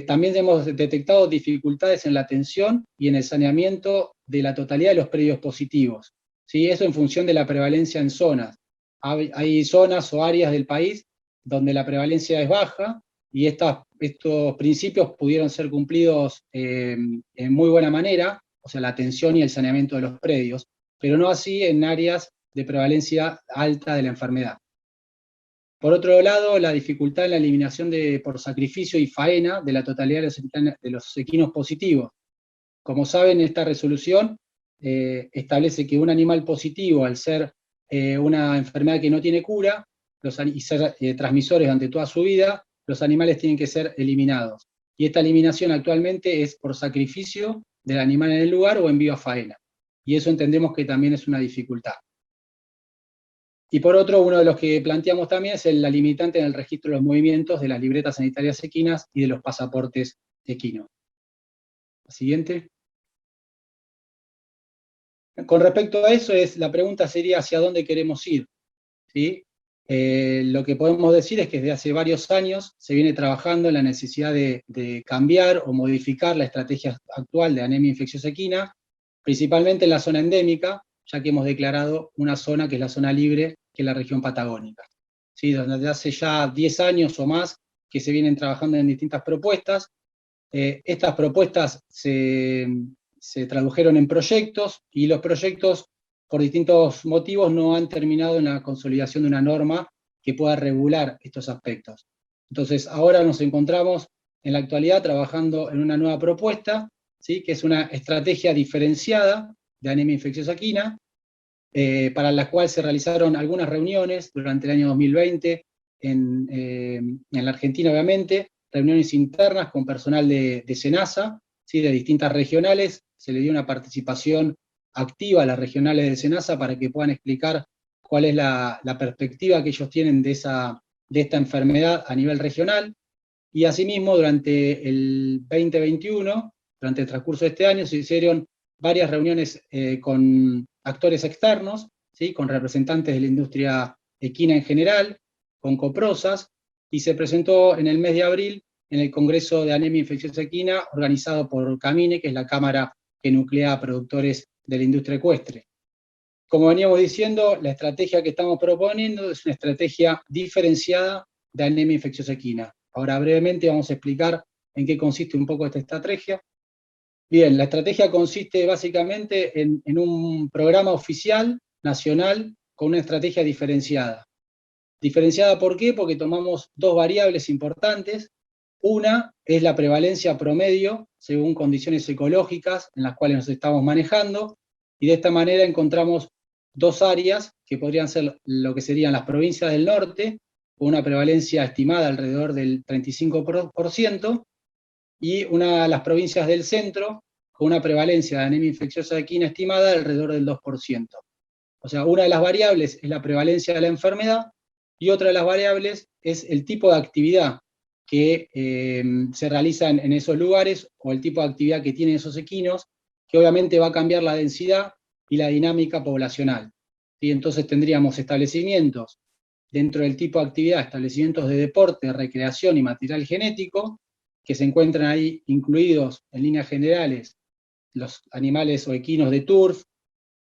También hemos detectado dificultades en la atención y en el saneamiento de la totalidad de los predios positivos. ¿Sí? Eso en función de la prevalencia en zonas. Hay zonas o áreas del país donde la prevalencia es baja, y estos principios pudieron ser cumplidos en muy buena manera, o sea, la atención y el saneamiento de los predios, pero no así en áreas de prevalencia alta de la enfermedad. Por otro lado, la dificultad en la eliminación por sacrificio y faena de la totalidad de los equinos positivos. Como saben, esta resolución establece que un animal positivo, al ser una enfermedad que no tiene cura y ser transmisores durante toda su vida, los animales tienen que ser eliminados. Y esta eliminación actualmente es por sacrificio del animal en el lugar o envío a faena. Y eso entendemos que también es una dificultad. Y por otro, uno de los que planteamos también es la limitante en el registro de los movimientos de las libretas sanitarias equinas y de los pasaportes equinos. La siguiente. Con respecto a eso, la pregunta sería hacia dónde queremos ir, ¿sí? Lo que podemos decir es que desde hace varios años se viene trabajando en la necesidad de cambiar o modificar la estrategia actual de anemia infecciosa equina, principalmente en la zona endémica, ya que hemos declarado una zona que es la zona libre, que es la región patagónica. ¿Sí? Desde hace ya 10 años o más que se vienen trabajando en distintas propuestas. Estas propuestas se tradujeron en proyectos, y los proyectos, por distintos motivos, no han terminado en la consolidación de una norma que pueda regular estos aspectos. Entonces, ahora nos encontramos en la actualidad trabajando en una nueva propuesta, ¿sí? Que es una estrategia diferenciada de anemia infecciosa equina, para la cual se realizaron algunas reuniones durante el año 2020 en la Argentina, obviamente, reuniones internas con personal de SENASA, ¿sí? De distintas regionales. Se le dio una participación activa a las regionales de SENASA para que puedan explicar cuál es la perspectiva que ellos tienen de esta enfermedad a nivel regional. Y asimismo, durante el 2021, durante el transcurso de este año, se hicieron varias reuniones con actores externos, ¿sí? Con representantes de la industria equina en general, con coprosas, y se presentó en el mes de abril en el Congreso de Anemia Infecciosa Equina, organizado por CAMINE, que es la cámara que nuclea a productores de la industria ecuestre. Como veníamos diciendo, la estrategia que estamos proponiendo es una estrategia diferenciada de anemia infecciosa equina. Ahora brevemente vamos a explicar en qué consiste un poco esta estrategia. Bien, la estrategia consiste básicamente en un programa oficial, nacional, con una estrategia diferenciada. ¿Diferenciada por qué? Porque tomamos dos variables importantes. Una es la prevalencia promedio, según condiciones ecológicas en las cuales nos estamos manejando, y de esta manera encontramos dos áreas que podrían ser lo que serían las provincias del norte, con una prevalencia estimada alrededor del 35%, y una de las provincias del centro, con una prevalencia de anemia infecciosa equina estimada alrededor del 2%. O sea, una de las variables es la prevalencia de la enfermedad, y otra de las variables es el tipo de actividad que se realiza en esos lugares, o el tipo de actividad que tienen esos equinos, que obviamente va a cambiar la densidad y la dinámica poblacional. ¿Sí? Entonces tendríamos establecimientos dentro del tipo de actividad, establecimientos de deporte, recreación y material genético, que se encuentran ahí incluidos en líneas generales los animales o equinos de turf,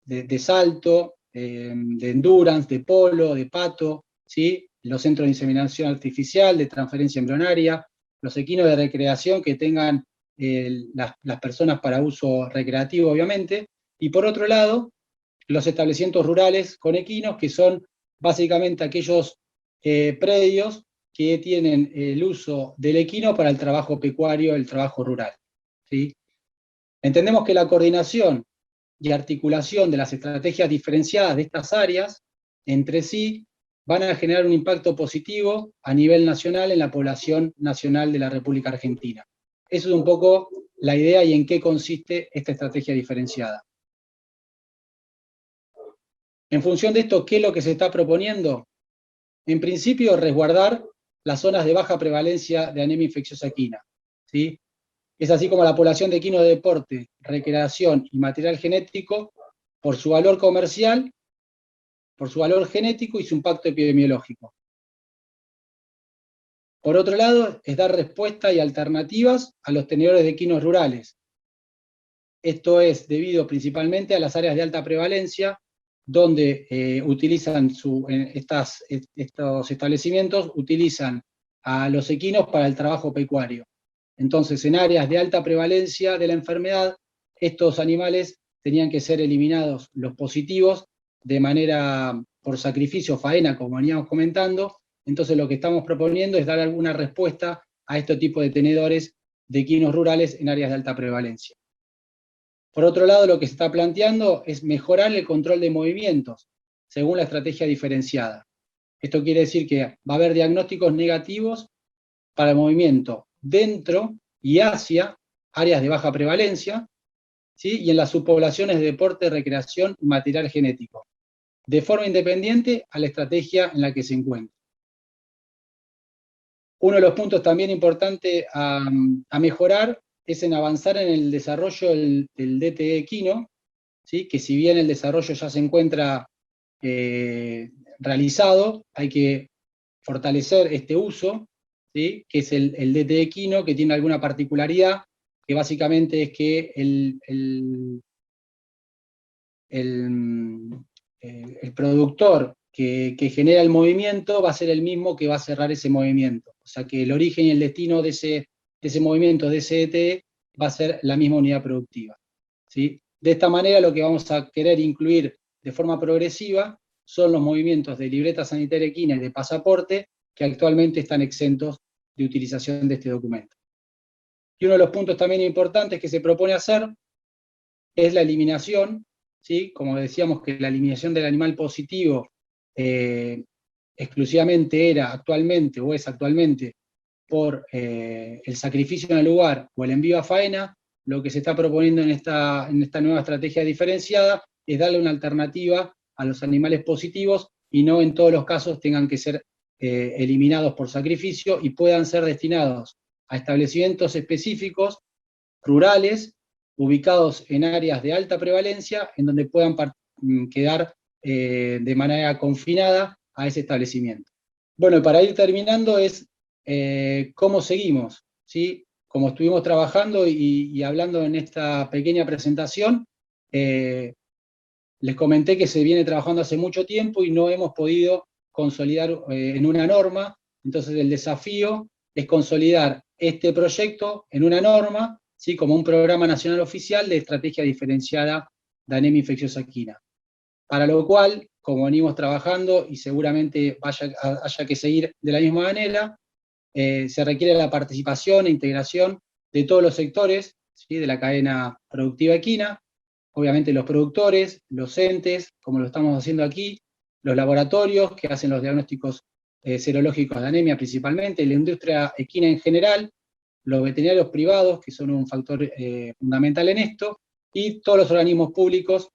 de salto, de endurance, de polo, de pato, ¿sí? Los centros de inseminación artificial, de transferencia embrionaria, los equinos de recreación que tengan las personas para uso recreativo, obviamente, y por otro lado, los establecimientos rurales con equinos, que son básicamente aquellos predios que tienen el uso del equino para el trabajo pecuario, el trabajo rural, ¿sí? Entendemos que la coordinación y articulación de las estrategias diferenciadas de estas áreas entre sí van a generar un impacto positivo a nivel nacional en la población nacional de la República Argentina. Eso es un poco la idea y en qué consiste esta estrategia diferenciada. En función de esto, ¿qué es lo que se está proponiendo? En principio, resguardar las zonas de baja prevalencia de anemia infecciosa equina, ¿sí? Es así como la población de equinos de deporte, recreación y material genético, por su valor comercial, por su valor genético y su impacto epidemiológico. Por otro lado, es dar respuesta y alternativas a los tenedores de equinos rurales. Esto es debido principalmente a las áreas de alta prevalencia, donde utilizan estos establecimientos utilizan a los equinos para el trabajo pecuario. Entonces, en áreas de alta prevalencia de la enfermedad, estos animales tenían que ser eliminados, los positivos, de manera por sacrificio, faena, como veníamos comentando. Entonces lo que estamos proponiendo es dar alguna respuesta a este tipo de tenedores de equinos rurales en áreas de alta prevalencia. Por otro lado, lo que se está planteando es mejorar el control de movimientos, según la estrategia diferenciada. Esto quiere decir que va a haber diagnósticos negativos para el movimiento dentro y hacia áreas de baja prevalencia, ¿sí? Y en las subpoblaciones de deporte, recreación y material genético, de forma independiente a la estrategia en la que se encuentra. Uno de los puntos también importantes a mejorar es en avanzar en el desarrollo del DTE equino, ¿sí? Que si bien el desarrollo ya se encuentra realizado, hay que fortalecer este uso, ¿sí? Que es el DTE equino, que tiene alguna particularidad, que básicamente es que el productor que genera el movimiento va a ser el mismo que va a cerrar ese movimiento. O sea que el origen y el destino de ese movimiento, de ese DTE, va a ser la misma unidad productiva, ¿sí? De esta manera lo que vamos a querer incluir de forma progresiva son los movimientos de libreta sanitaria equina y de pasaporte que actualmente están exentos de utilización de este documento. Y uno de los puntos también importantes que se propone hacer es la eliminación, ¿sí? Como decíamos que la eliminación del animal positivo exclusivamente era actualmente o es actualmente por el sacrificio en el lugar o el envío a faena, lo que se está proponiendo en esta nueva estrategia diferenciada es darle una alternativa a los animales positivos y no en todos los casos tengan que ser eliminados por sacrificio y puedan ser destinados a establecimientos específicos, rurales, ubicados en áreas de alta prevalencia, en donde puedan quedar de manera confinada a ese establecimiento. Bueno, para ir terminando es cómo seguimos, ¿sí? Como estuvimos trabajando y hablando en esta pequeña presentación, les comenté que se viene trabajando hace mucho tiempo y no hemos podido consolidar en una norma, entonces el desafío es consolidar este proyecto en una norma, ¿sí? Como un programa nacional oficial de estrategia diferenciada de anemia infecciosa equina. Para lo cual, como venimos trabajando y seguramente haya que seguir de la misma manera, se requiere la participación e integración de todos los sectores, ¿sí? De la cadena productiva equina, obviamente los productores, los entes, como lo estamos haciendo aquí, los laboratorios que hacen los diagnósticos serológicos de anemia principalmente, la industria equina en general, los veterinarios privados, que son un factor fundamental en esto, y todos los organismos públicos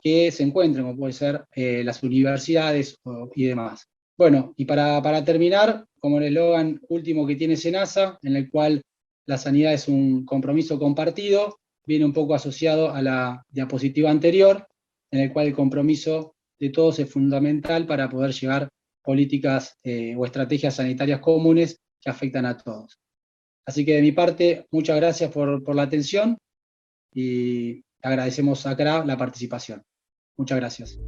que se encuentren, como puede ser las universidades y demás. Bueno, y para terminar, como el eslogan último que tiene SENASA, en el cual la sanidad es un compromiso compartido, viene un poco asociado a la diapositiva anterior, en el cual el compromiso de todos es fundamental para poder llevar políticas o estrategias sanitarias comunes que afectan a todos. Así que de mi parte, muchas gracias por la atención y agradecemos a CRA la participación. Muchas gracias.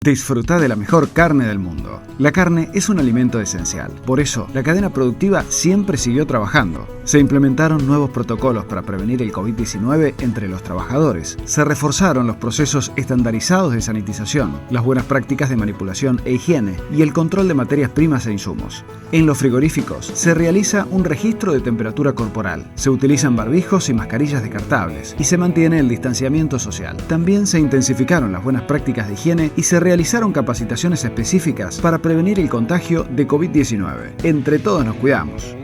Disfruta de la mejor carne del mundo. La carne es un alimento esencial. Por eso, la cadena productiva siempre siguió trabajando. Se implementaron nuevos protocolos para prevenir el COVID-19 entre los trabajadores. Se reforzaron los procesos estandarizados de sanitización, las buenas prácticas de manipulación e higiene y el control de materias primas e insumos. En los frigoríficos se realiza un registro de temperatura corporal. Se utilizan barbijos y mascarillas descartables y se mantiene el distanciamiento social. También se intensificaron las buenas prácticas de higiene y se realizaron capacitaciones específicas para prevenir el contagio de COVID-19. Entre todos nos cuidamos.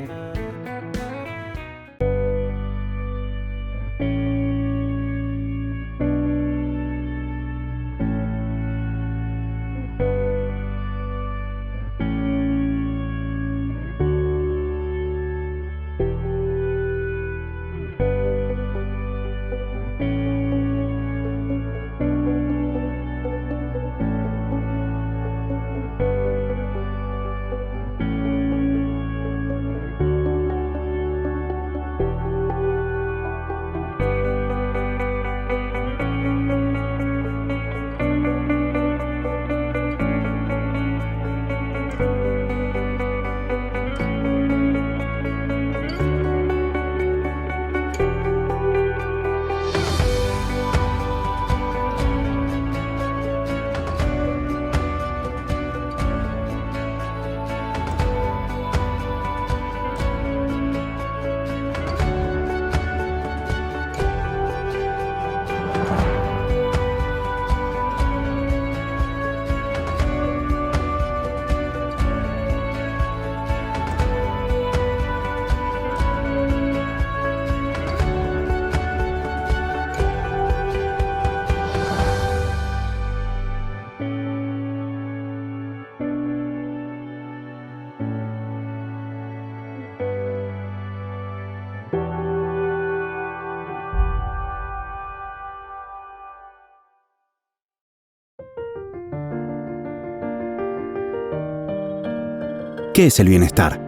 ¿Qué es el bienestar?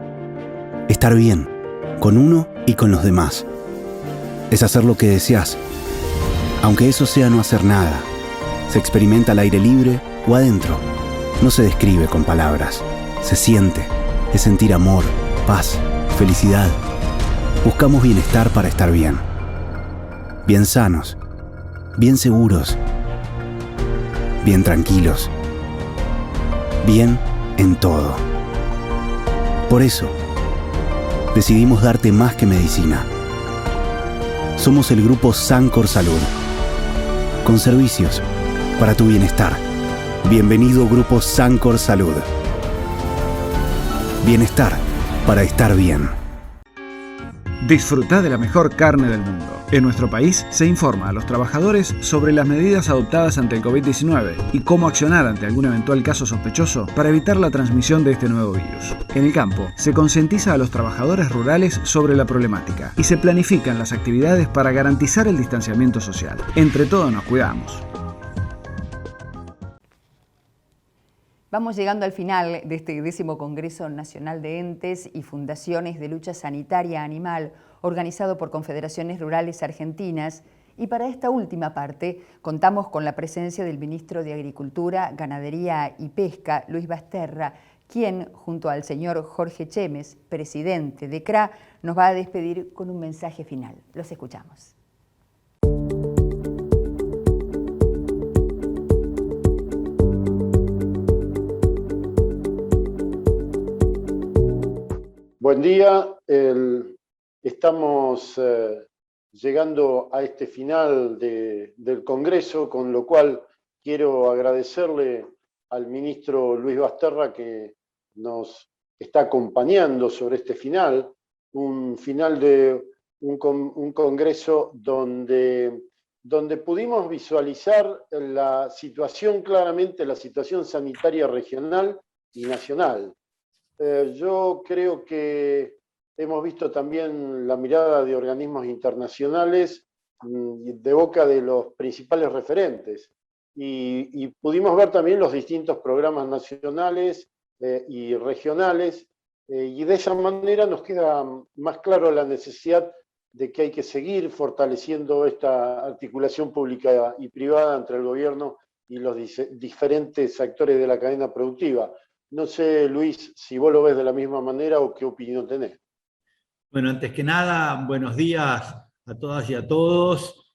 Estar bien, con uno y con los demás. Es hacer lo que deseas, aunque eso sea no hacer nada. Se experimenta al aire libre o adentro. No se describe con palabras. Se siente, es sentir amor, paz, felicidad. Buscamos bienestar para estar bien. Bien sanos, bien seguros, bien tranquilos, bien en todo. Por eso, decidimos darte más que medicina. Somos el grupo Sancor Salud, con servicios para tu bienestar. Bienvenido Grupo Sancor Salud. Bienestar para estar bien. Disfruta de la mejor carne del mundo. En nuestro país se informa a los trabajadores sobre las medidas adoptadas ante el COVID-19 y cómo accionar ante algún eventual caso sospechoso para evitar la transmisión de este nuevo virus. En el campo, se concientiza a los trabajadores rurales sobre la problemática y se planifican las actividades para garantizar el distanciamiento social. Entre todos nos cuidamos. Vamos llegando al final de este 10º Congreso Nacional de Entes y Fundaciones de Lucha Sanitaria Animal, organizado por Confederaciones Rurales Argentinas, y para esta última parte contamos con la presencia del Ministro de Agricultura, Ganadería y Pesca, Luis Basterra, quien, junto al señor Jorge Chemes, presidente de CRA, nos va a despedir con un mensaje final. Los escuchamos. Buen día, estamos llegando a este final del Congreso, con lo cual quiero agradecerle al ministro Luis Basterra que nos está acompañando sobre este final, un final de un Congreso donde pudimos visualizar la situación claramente, la situación sanitaria regional y nacional. Yo creo que hemos visto también la mirada de organismos internacionales de boca de los principales referentes y pudimos ver también los distintos programas nacionales y regionales y de esa manera nos queda más claro la necesidad de que hay que seguir fortaleciendo esta articulación pública y privada entre el gobierno y los diferentes actores de la cadena productiva. No sé, Luis, si vos lo ves de la misma manera o qué opinión tenés. Bueno, antes que nada, buenos días a todas y a todos.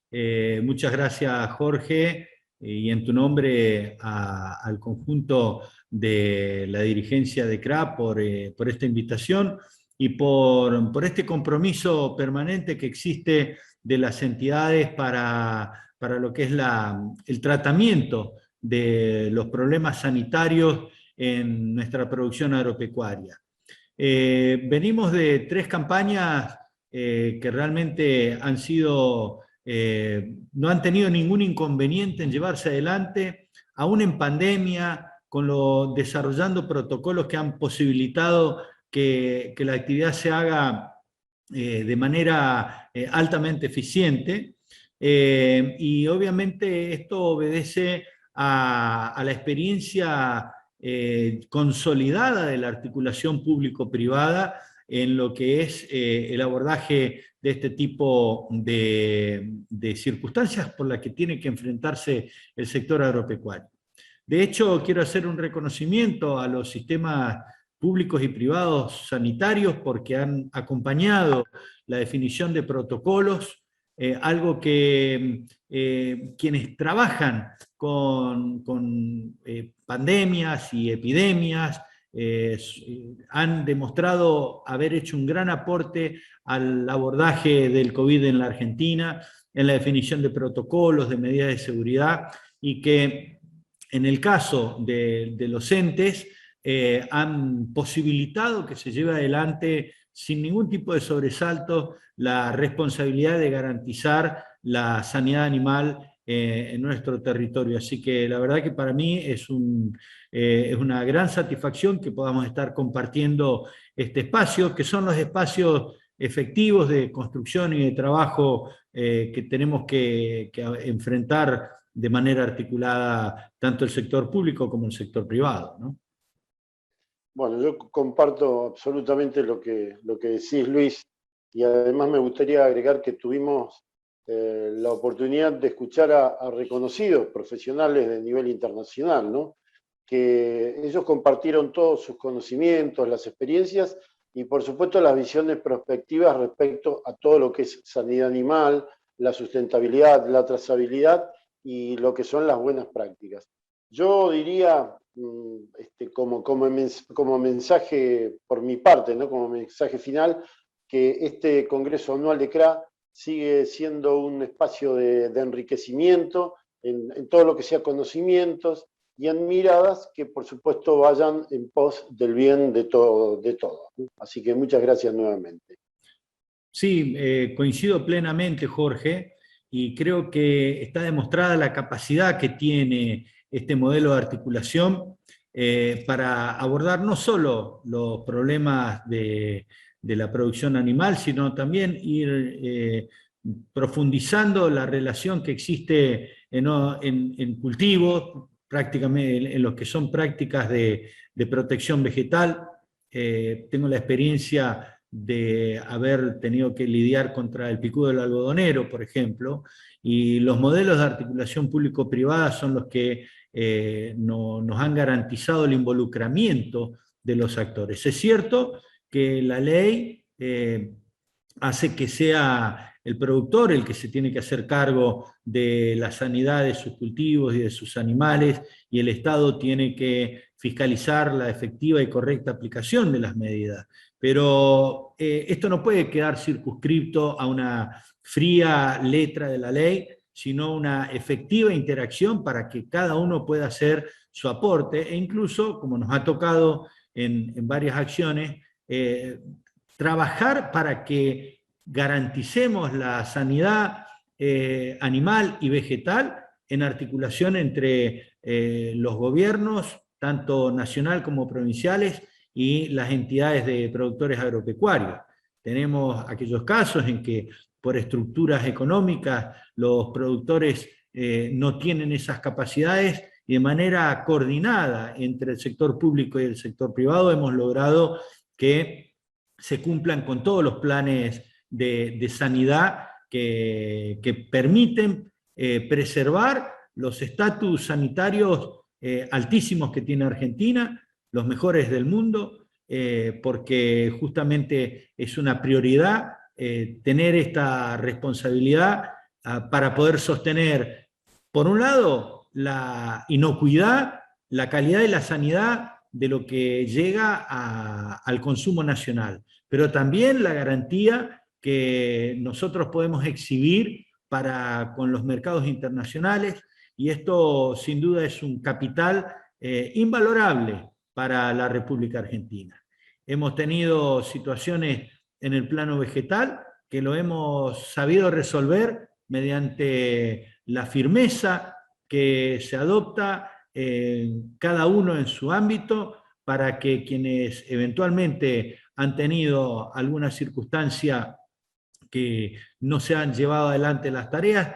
Muchas gracias, Jorge, y en tu nombre al conjunto de la dirigencia de CRA por esta invitación y por este compromiso permanente que existe de las entidades para lo que es el tratamiento de los problemas sanitarios en nuestra producción agropecuaria. Venimos de 3 campañas que realmente han sido, no han tenido ningún inconveniente en llevarse adelante, aún en pandemia, desarrollando protocolos que han posibilitado que la actividad se haga de manera altamente eficiente. Y obviamente esto obedece a la experiencia consolidada de la articulación público-privada en lo que es el abordaje de este tipo de circunstancias por las que tiene que enfrentarse el sector agropecuario. De hecho, quiero hacer un reconocimiento a los sistemas públicos y privados sanitarios porque han acompañado la definición de protocolos, algo que quienes trabajan con pandemias y epidemias han demostrado haber hecho un gran aporte al abordaje del COVID en la Argentina, en la definición de protocolos, de medidas de seguridad, y que en el caso de los entes han posibilitado que se lleve adelante sin ningún tipo de sobresalto la responsabilidad de garantizar la sanidad animal en nuestro territorio. Así que la verdad que para mí es una gran satisfacción que podamos estar compartiendo este espacio, que son los espacios efectivos de construcción y de trabajo que tenemos que enfrentar de manera articulada tanto el sector público como el sector privado, ¿no? Bueno, yo comparto absolutamente lo que decís, Luis, y además me gustaría agregar que tuvimos la oportunidad de escuchar a reconocidos profesionales de nivel internacional, ¿no? Que ellos compartieron todos sus conocimientos, las experiencias y por supuesto las visiones prospectivas respecto a todo lo que es sanidad animal, la sustentabilidad, la trazabilidad y lo que son las buenas prácticas. Yo diría, como mensaje por mi parte, ¿no? Como mensaje final, que este Congreso Anual de CRA sigue siendo un espacio de enriquecimiento en todo lo que sea conocimientos y en miradas que por supuesto vayan en pos del bien de todo. Así que muchas gracias nuevamente. Sí, coincido plenamente, Jorge, y creo que está demostrada la capacidad que tiene este modelo de articulación para abordar no solo los problemas de la producción animal, sino también ir profundizando la relación que existe en cultivos, prácticamente en lo que son prácticas de protección vegetal. Tengo la experiencia de haber tenido que lidiar contra el picudo del algodonero, por ejemplo, y los modelos de articulación público-privada son los que nos han garantizado el involucramiento de los actores. Es cierto que la ley hace que sea el productor el que se tiene que hacer cargo de la sanidad de sus cultivos y de sus animales, y el Estado tiene que fiscalizar la efectiva y correcta aplicación de las medidas. Pero esto no puede quedar circunscripto a una fría letra de la ley, sino una efectiva interacción para que cada uno pueda hacer su aporte, e incluso, como nos ha tocado en varias acciones, trabajar para que garanticemos la sanidad animal y vegetal en articulación entre los gobiernos, tanto nacional como provinciales, y las entidades de productores agropecuarios. Tenemos aquellos casos en que por estructuras económicas los productores no tienen esas capacidades, y de manera coordinada entre el sector público y el sector privado hemos logrado que se cumplan con todos los planes de sanidad que permiten preservar los estatus sanitarios altísimos que tiene Argentina, los mejores del mundo, porque justamente es una prioridad tener esta responsabilidad para poder sostener, por un lado, la inocuidad, la calidad y la sanidad de lo que llega al consumo nacional, pero también la garantía que nosotros podemos exhibir con los mercados internacionales, y esto sin duda es un capital invalorable para la República Argentina. Hemos tenido situaciones en el plano vegetal que lo hemos sabido resolver mediante la firmeza que se adopta cada uno en su ámbito, para que quienes eventualmente han tenido alguna circunstancia que no se han llevado adelante las tareas,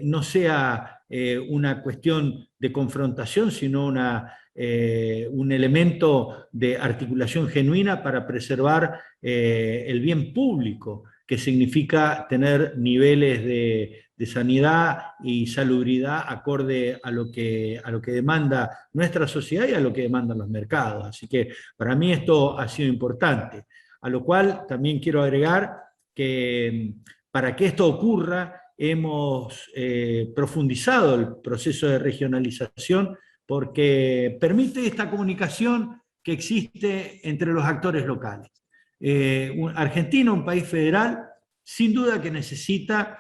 no sea una cuestión de confrontación, sino un elemento de articulación genuina para preservar el bien público, que significa tener niveles de sanidad y salubridad acorde a lo que demanda nuestra sociedad y a lo que demandan los mercados. Así que para mí esto ha sido importante. A lo cual también quiero agregar que para que esto ocurra hemos profundizado el proceso de regionalización, porque permite esta comunicación que existe entre los actores locales. Argentina, un país federal, sin duda que necesita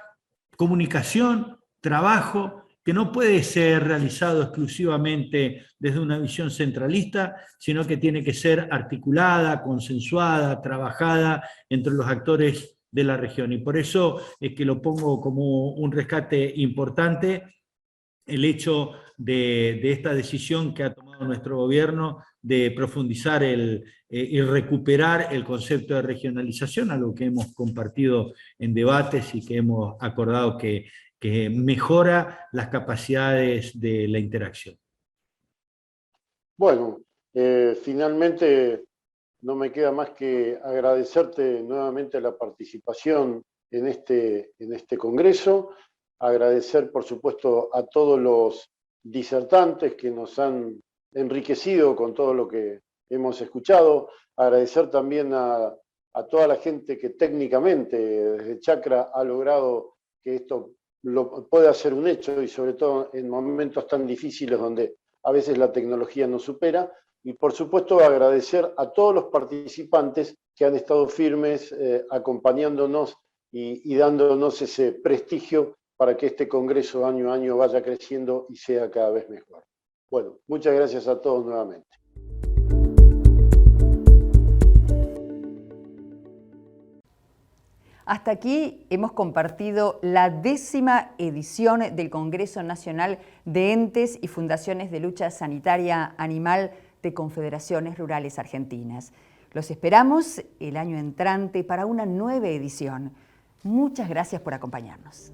comunicación, trabajo, que no puede ser realizado exclusivamente desde una visión centralista, sino que tiene que ser articulada, consensuada, trabajada entre los actores de la región. Y por eso es que lo pongo como un rescate importante, el hecho de esta decisión que ha tomado nuestro gobierno de profundizar y recuperar el concepto de regionalización, algo que hemos compartido en debates y que hemos acordado que mejora las capacidades de la interacción. Bueno, finalmente no me queda más que agradecerte nuevamente la participación en este congreso, agradecer por supuesto a todos los disertantes que nos han enriquecido con todo lo que hemos escuchado, agradecer también a toda la gente que técnicamente desde Chacra ha logrado que esto lo pueda ser un hecho, y sobre todo en momentos tan difíciles donde a veces la tecnología nos supera. Y por supuesto agradecer a todos los participantes que han estado firmes, acompañándonos y dándonos ese prestigio para que este congreso año a año vaya creciendo y sea cada vez mejor. Bueno, muchas gracias a todos nuevamente. Hasta aquí hemos compartido la 10ª edición del Congreso Nacional de Entes y Fundaciones de Lucha Sanitaria Animal de Confederaciones Rurales Argentinas. Los esperamos el año entrante para una nueva edición. Muchas gracias por acompañarnos.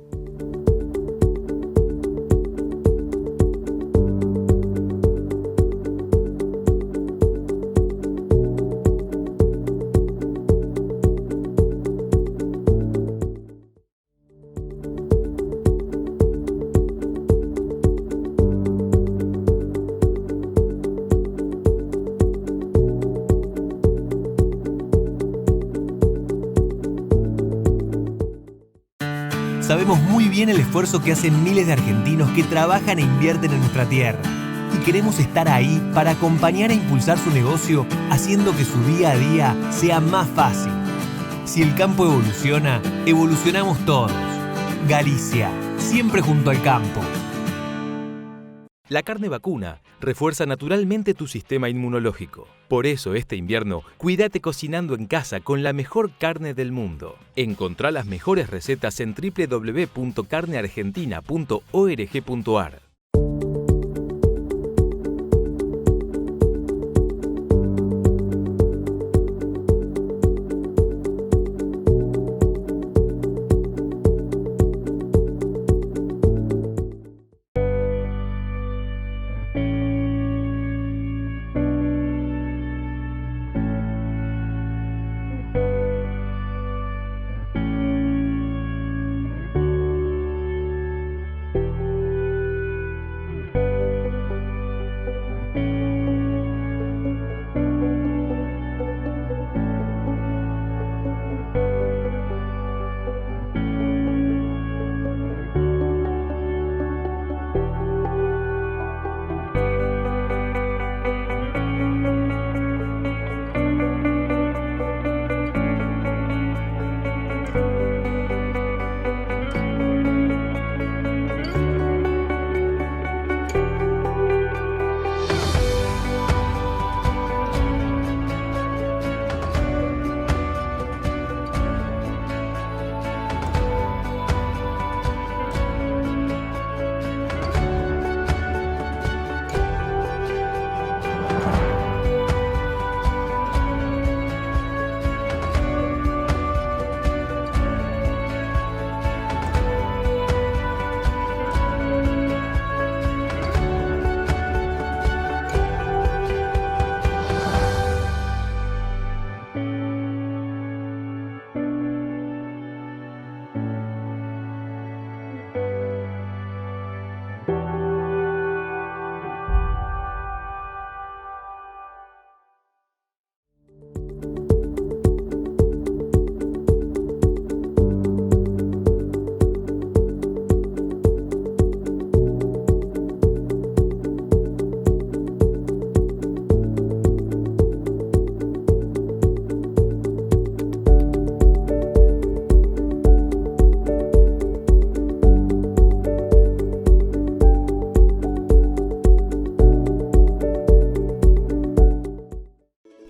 Sabemos muy bien el esfuerzo que hacen miles de argentinos que trabajan e invierten en nuestra tierra. Y queremos estar ahí para acompañar e impulsar su negocio, haciendo que su día a día sea más fácil. Si el campo evoluciona, evolucionamos todos. Galicia, siempre junto al campo. La carne vacuna refuerza naturalmente tu sistema inmunológico. Por eso este invierno, cuídate cocinando en casa con la mejor carne del mundo. Encontrá las mejores recetas en www.carneargentina.org.ar.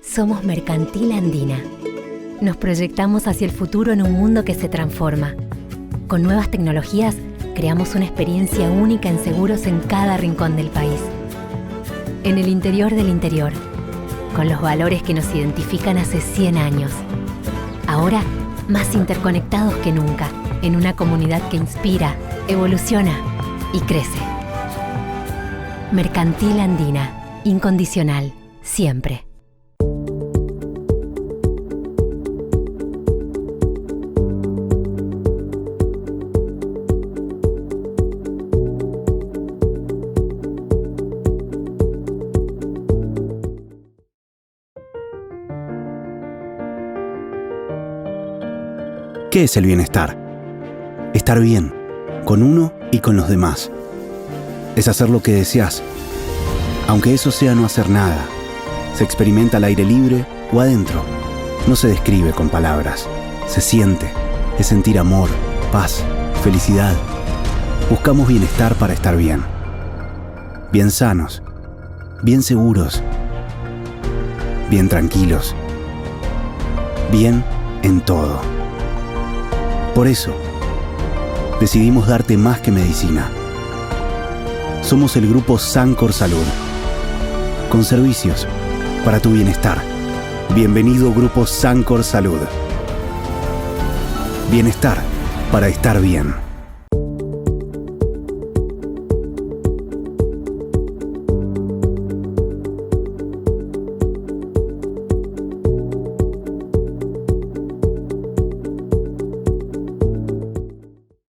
Somos Mercantil Andina. Nos proyectamos hacia el futuro en un mundo que se transforma. Con nuevas tecnologías, creamos una experiencia única en seguros en cada rincón del país. En el interior del interior, con los valores que nos identifican hace 100 años. Ahora, más interconectados que nunca, en una comunidad que inspira, evoluciona y crece. Mercantil Andina, incondicional, siempre. ¿Qué es el bienestar? Estar bien, con uno y con los demás. Es hacer lo que deseas, Aunque eso sea no hacer nada, se experimenta al aire libre o adentro. No se describe con palabras, se siente, es sentir amor, paz, felicidad. Buscamos bienestar para estar bien. Bien sanos, bien seguros, bien tranquilos, bien en todo. Por eso, decidimos darte más que medicina. Somos el grupo Sancor Salud, con servicios para tu bienestar. Bienvenido Grupo Sancor Salud. Bienestar para estar bien.